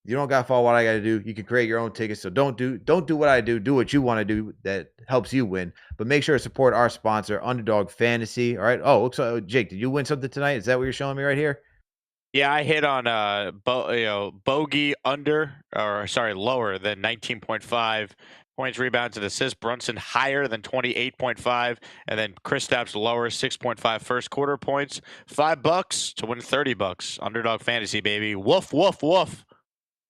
you don't gotta follow what I gotta do. You can create your own tickets. So don't do what I do. Do what you want to do that helps you win. But make sure to support our sponsor, Underdog Fantasy. All right. Oh, looks like Jake, did you win something tonight? Is that what you're showing me right here? Yeah, I hit on bogey lower than 19.5 points, rebounds, and assists. Brunson higher than 28.5, and then Kristaps lower 6.5 first quarter points. $5 to win $30. Underdog Fantasy, baby. Woof woof woof.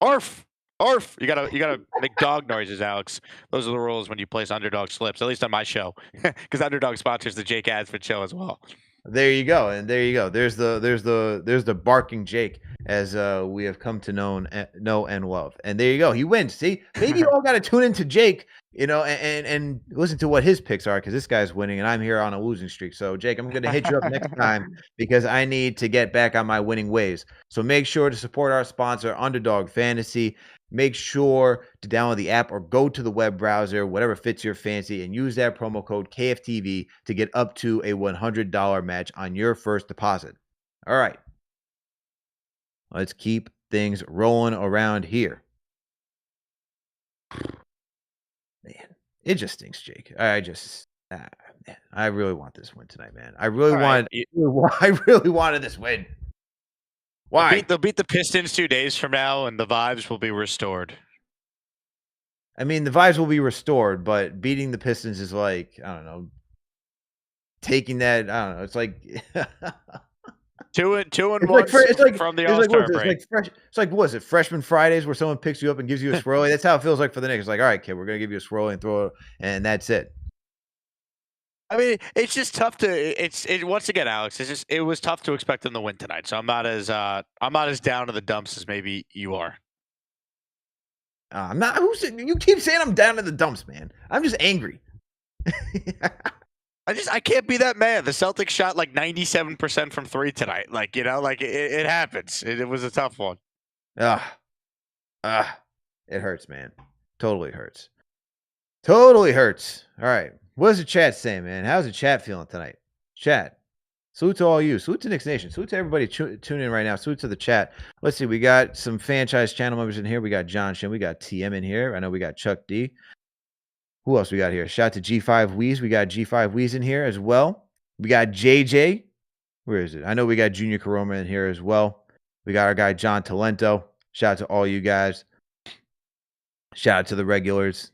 Arf. Arf. You gotta make dog noises, Alex. Those are the rules when you place Underdog slips, at least on my show, because Underdog sponsors the Jake Asford show as well. There you go, and there you go. There's the barking Jake, as we have come to know and love. And there you go. He wins. See, maybe you all got to tune into Jake, and listen to what his picks are, because this guy's winning and I'm here on a losing streak. So Jake, I'm going to hit you up next time because I need to get back on my winning ways. So make sure to support our sponsor, Underdog Fantasy. Make sure to download the app or go to the web browser, whatever fits your fancy, and use that promo code KFTV to get up to a $100 match on your first deposit. All right. Let's keep things rolling around here. Man, it just stinks, Jake. Man, I really want this win tonight, man. I really wanted this win. Why? They'll beat the Pistons 2 days from now, and the vibes will be restored. I mean, the vibes will be restored, but beating the Pistons is like, I don't know, taking that. I don't know. It's like 2 and 1 from the All-Star break. It's like what is it? Freshman Fridays where someone picks you up and gives you a swirly. That's how it feels like for the Knicks. It's like, all right, kid, we're gonna give you a swirly and throw it, and that's it. I mean, it's just tough to. Once again, Alex. It was tough to expect them to win tonight. So I'm not as down to the dumps as maybe you are. I'm not. You keep saying I'm down to the dumps, man. I'm just angry. I can't be that mad. The Celtics shot like 97% from 3 tonight. Like, it happens. It was a tough one. It hurts, man. Totally hurts. Totally hurts. All right. What does the chat say, man? How's the chat feeling tonight? Chat. Salute to all you. Salute to Knicks Nation. Salute to everybody tuning in right now. Salute to the chat. Let's see. We got some franchise channel members in here. We got John Shin. We got TM in here. I know we got Chuck D. Who else we got here? Shout out to G5 Weez. We got G5 Weez in here as well. We got JJ. Where is it? I know we got Junior Karoma in here as well. We got our guy John Talento. Shout out to all you guys. Shout out to the regulars.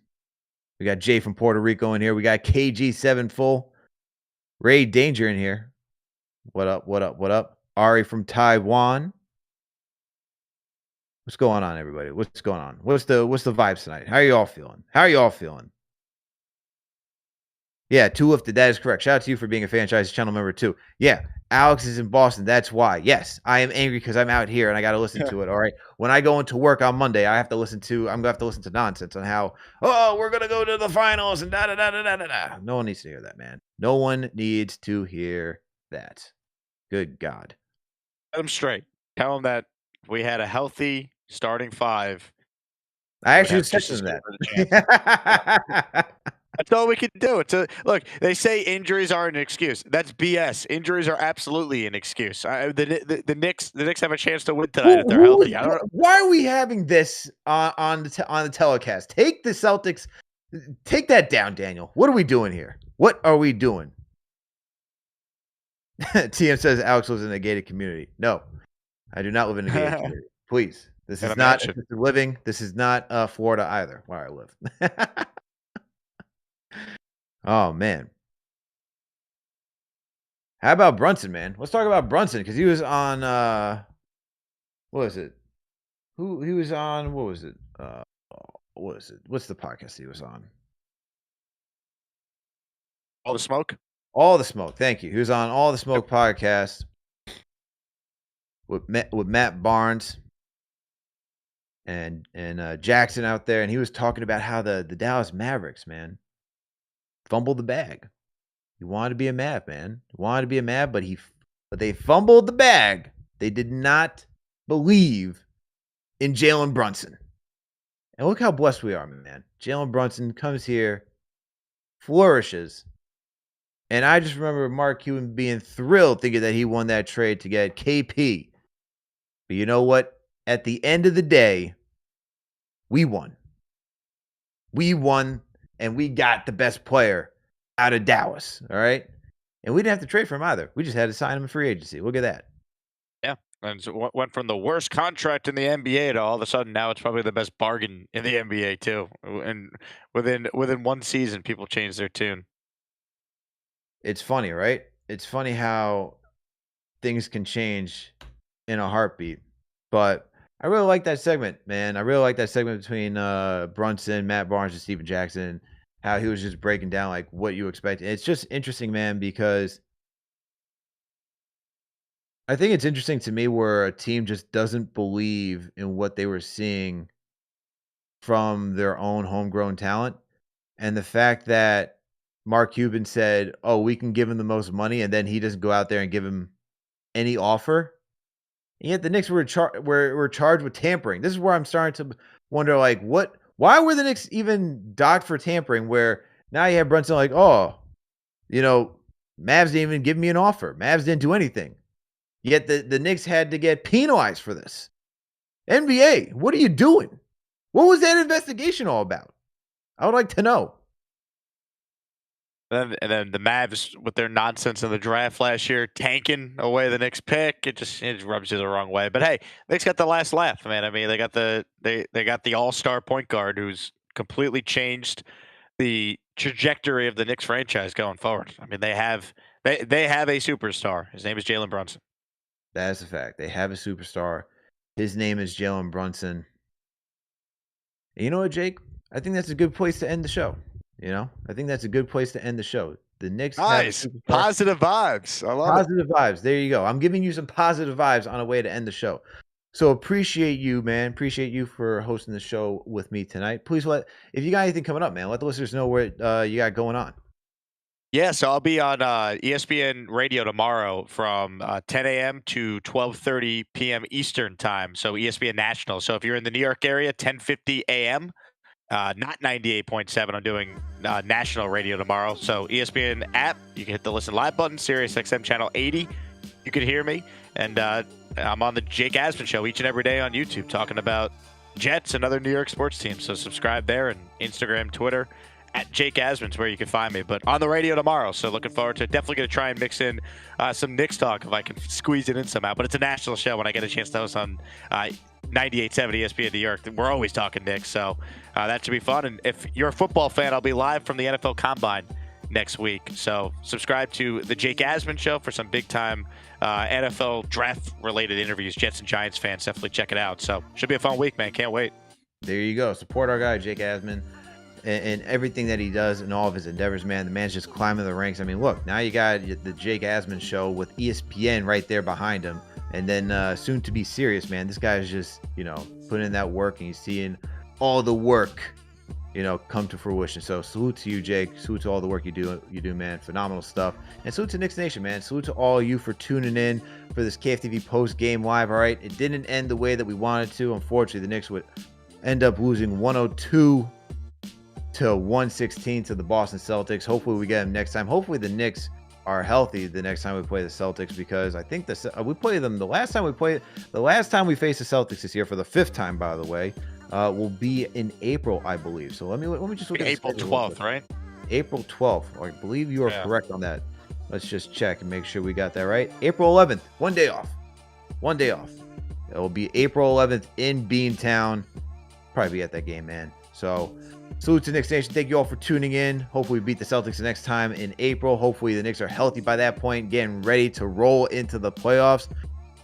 We got Jay from Puerto Rico in here. We got KG7 Full. Ray Danger in here. What up? What up? What up? Ari from Taiwan. What's going on, everybody? What's going on? What's the vibes tonight? How are you all feeling? How are you all feeling? Yeah, Two Lifted. That is correct. Shout out to you for being a franchise channel member too. Yeah, Alex is in Boston. That's why. Yes, I am angry because I'm out here and I got to listen to it. All right. When I go into work on Monday, I'm gonna have to listen to nonsense on how we're gonna go to the finals and da da da da da da. No one needs to hear that, man. No one needs to hear that. Good God. Let them straight. Tell them that we had a healthy starting 5. I actually said that. That's all we can do. Look, they say injuries aren't an excuse. That's BS. Injuries are absolutely an excuse. The Knicks have a chance to win tonight if they're healthy. I don't know. Why are we having this on the telecast? Take the Celtics. Take that down, Daniel. What are we doing here? What are we doing? TM says Alex lives in a gated community. No, I do not live in a gated community. Please. This is not assisted living. This is not Florida either, where I live. Oh, man. How about Brunson, man? Let's talk about Brunson because he was on, what was it? who he was on? What was it? What was it? What's the podcast he was on? All the smoke. All the Smoke. Thank you. He was on All the Smoke podcast with Matt Barnes and Jackson out there, and he was talking about how the Dallas Mavericks, man, fumbled the bag. He wanted to be a Mav, man. He wanted to be a Mav, but they fumbled the bag. They did not believe in Jalen Brunson. And look how blessed we are, man. Jalen Brunson comes here, flourishes. And I just remember Mark Cuban being thrilled thinking that he won that trade to get KP. But you know what? At the end of the day, we won. We won, and we got the best player out of Dallas, all right? And we didn't have to trade for him either. We just had to sign him in free agency. Look at that. Yeah. And so went from the worst contract in the NBA to all of a sudden now it's probably the best bargain in the NBA too. And within one season, people changed their tune. It's funny, right? It's funny how things can change in a heartbeat. But I really like that segment, man. I really like that segment between Brunson, Matt Barnes, and Steven Jackson, how he was just breaking down like what you expect. It's just interesting, man, because I think it's interesting to me where a team just doesn't believe in what they were seeing from their own homegrown talent. And the fact that Mark Cuban said, "Oh, we can give him the most money," and then he doesn't go out there and give him any offer. And yet the Knicks were charged with tampering. This is where I'm starting to wonder, like, why were the Knicks even docked for tampering? Where now you have Brunson like, oh, Mavs didn't even give me an offer. Mavs didn't do anything. Yet the Knicks had to get penalized for this. NBA, what are you doing? What was that investigation all about? I would like to know. And then the Mavs with their nonsense in the draft last year, tanking away the Knicks pick, it rubs you the wrong way. But hey, Knicks got the last laugh, man. I mean, they got the all-star point guard who's completely changed the trajectory of the Knicks franchise going forward. I mean, they have a superstar. His name is Jalen Brunson. That is a fact. They have a superstar. His name is Jalen Brunson. And you know what, Jake? I think that's a good place to end the show. I think that's a good place to end the show. The Knicks nice. Positive vibes. I love positive vibes. There you go. I'm giving you some positive vibes on a way to end the show. So appreciate you, man. Appreciate you for hosting the show with me tonight. Please if you got anything coming up, man, let the listeners know what you got going on. Yeah, so I'll be on ESPN Radio tomorrow from 10 a.m. to 12:30 p.m. Eastern time. So ESPN National. So if you're in the New York area, 10:50 a.m. Not 98.7. I'm doing national radio tomorrow. So ESPN app, you can hit the listen live button. Sirius XM channel 80. You can hear me. And I'm on the Jake Asman Show each and every day on YouTube talking about Jets and other New York sports teams. So subscribe there, and Instagram, Twitter, at Jake Asman's where you can find me. But on the radio tomorrow. So looking forward to it. Definitely going to try and mix in some Knicks talk if I can squeeze it in somehow. But it's a national show when I get a chance to host on 98.7 ESPN New York. We're always talking Knicks, so that should be fun. And if you're a football fan, I'll be live from the NFL Combine next week. So subscribe to the Jake Asman Show for some big-time NFL draft-related interviews. Jets and Giants fans, definitely check it out. So should be a fun week, man. Can't wait. There you go. Support our guy, Jake Asman, and everything that he does and all of his endeavors, man. The man's just climbing the ranks. I mean, look, now you got the Jake Asman Show with ESPN right there behind him. And then soon to be serious, man. This guy is just, putting in that work, and he's seeing all the work, come to fruition. So salute to you, Jake. Salute to all the work you do, man. Phenomenal stuff. And salute to Knicks Nation, man. Salute to all you for tuning in for this KFTV post-game live. All right, it didn't end the way that we wanted to. Unfortunately, the Knicks would end up losing 102 to 116 to the Boston Celtics. Hopefully we get them next time. Hopefully the Knicks are healthy the next time we play the Celtics, because I think we played them the last time we faced the Celtics this year, for the 5th time, by the way, will be in April, I believe. So let me just look at April 12th, right? April 12th. I believe you are correct on that. Let's just check and make sure we got that right. April 11th, one day off. It will be April 11th in Beantown. Probably be at that game, man. So salute to Knicks Nation. Thank you all for tuning in. Hopefully we beat the Celtics the next time in April. Hopefully the Knicks are healthy by that point, getting ready to roll into the playoffs.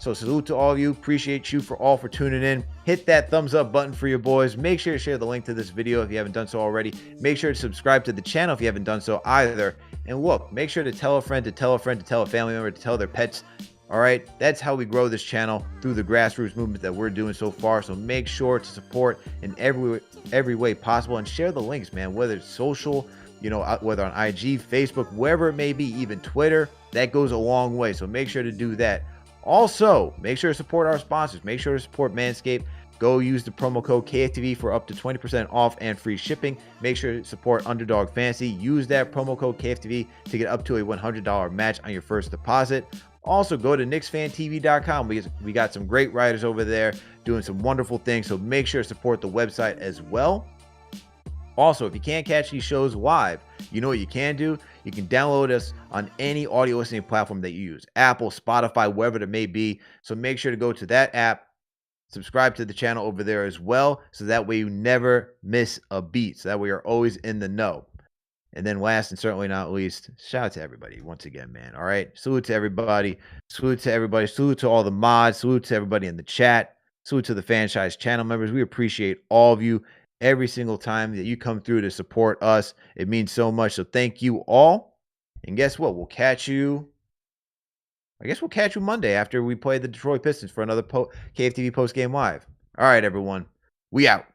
So salute to all of you. Appreciate you for tuning in. Hit that thumbs up button for your boys. Make sure to share the link to this video if you haven't done so already. Make sure to subscribe to the channel if you haven't done so either. And look, make sure to tell a friend, to tell a friend, to tell a family member, to tell their pets. All right, that's how we grow this channel, through the grassroots movement that we're doing so far. So make sure to support in every way possible, and share the links, man, whether it's social, whether on IG, Facebook, wherever it may be, even Twitter. That goes a long way. So make sure to do that. Also, make sure to support our sponsors. Make sure to support Manscaped. Go use the promo code KFTV for up to 20% off and free shipping. Make sure to support Underdog Fantasy. Use that promo code KFTV to get up to a $100 match on your first deposit. Also, go to KnicksFanTV.com. We got some great writers over there doing some wonderful things, so make sure to support the website as well. Also, if you can't catch these shows live, you know what you can do? You can download us on any audio listening platform that you use, Apple, Spotify, wherever it may be. So make sure to go to that app, subscribe to the channel over there as well, so that way you never miss a beat. So that way you're always in the know. And then last and certainly not least, shout out to everybody once again, man. All right. Salute to everybody. Salute to everybody. Salute to all the mods. Salute to everybody in the chat. Salute to the franchise channel members. We appreciate all of you every single time that you come through to support us. It means so much. So thank you all. And guess what? We'll catch you Monday after we play the Detroit Pistons for another KFTV post game live. All right, everyone. We out.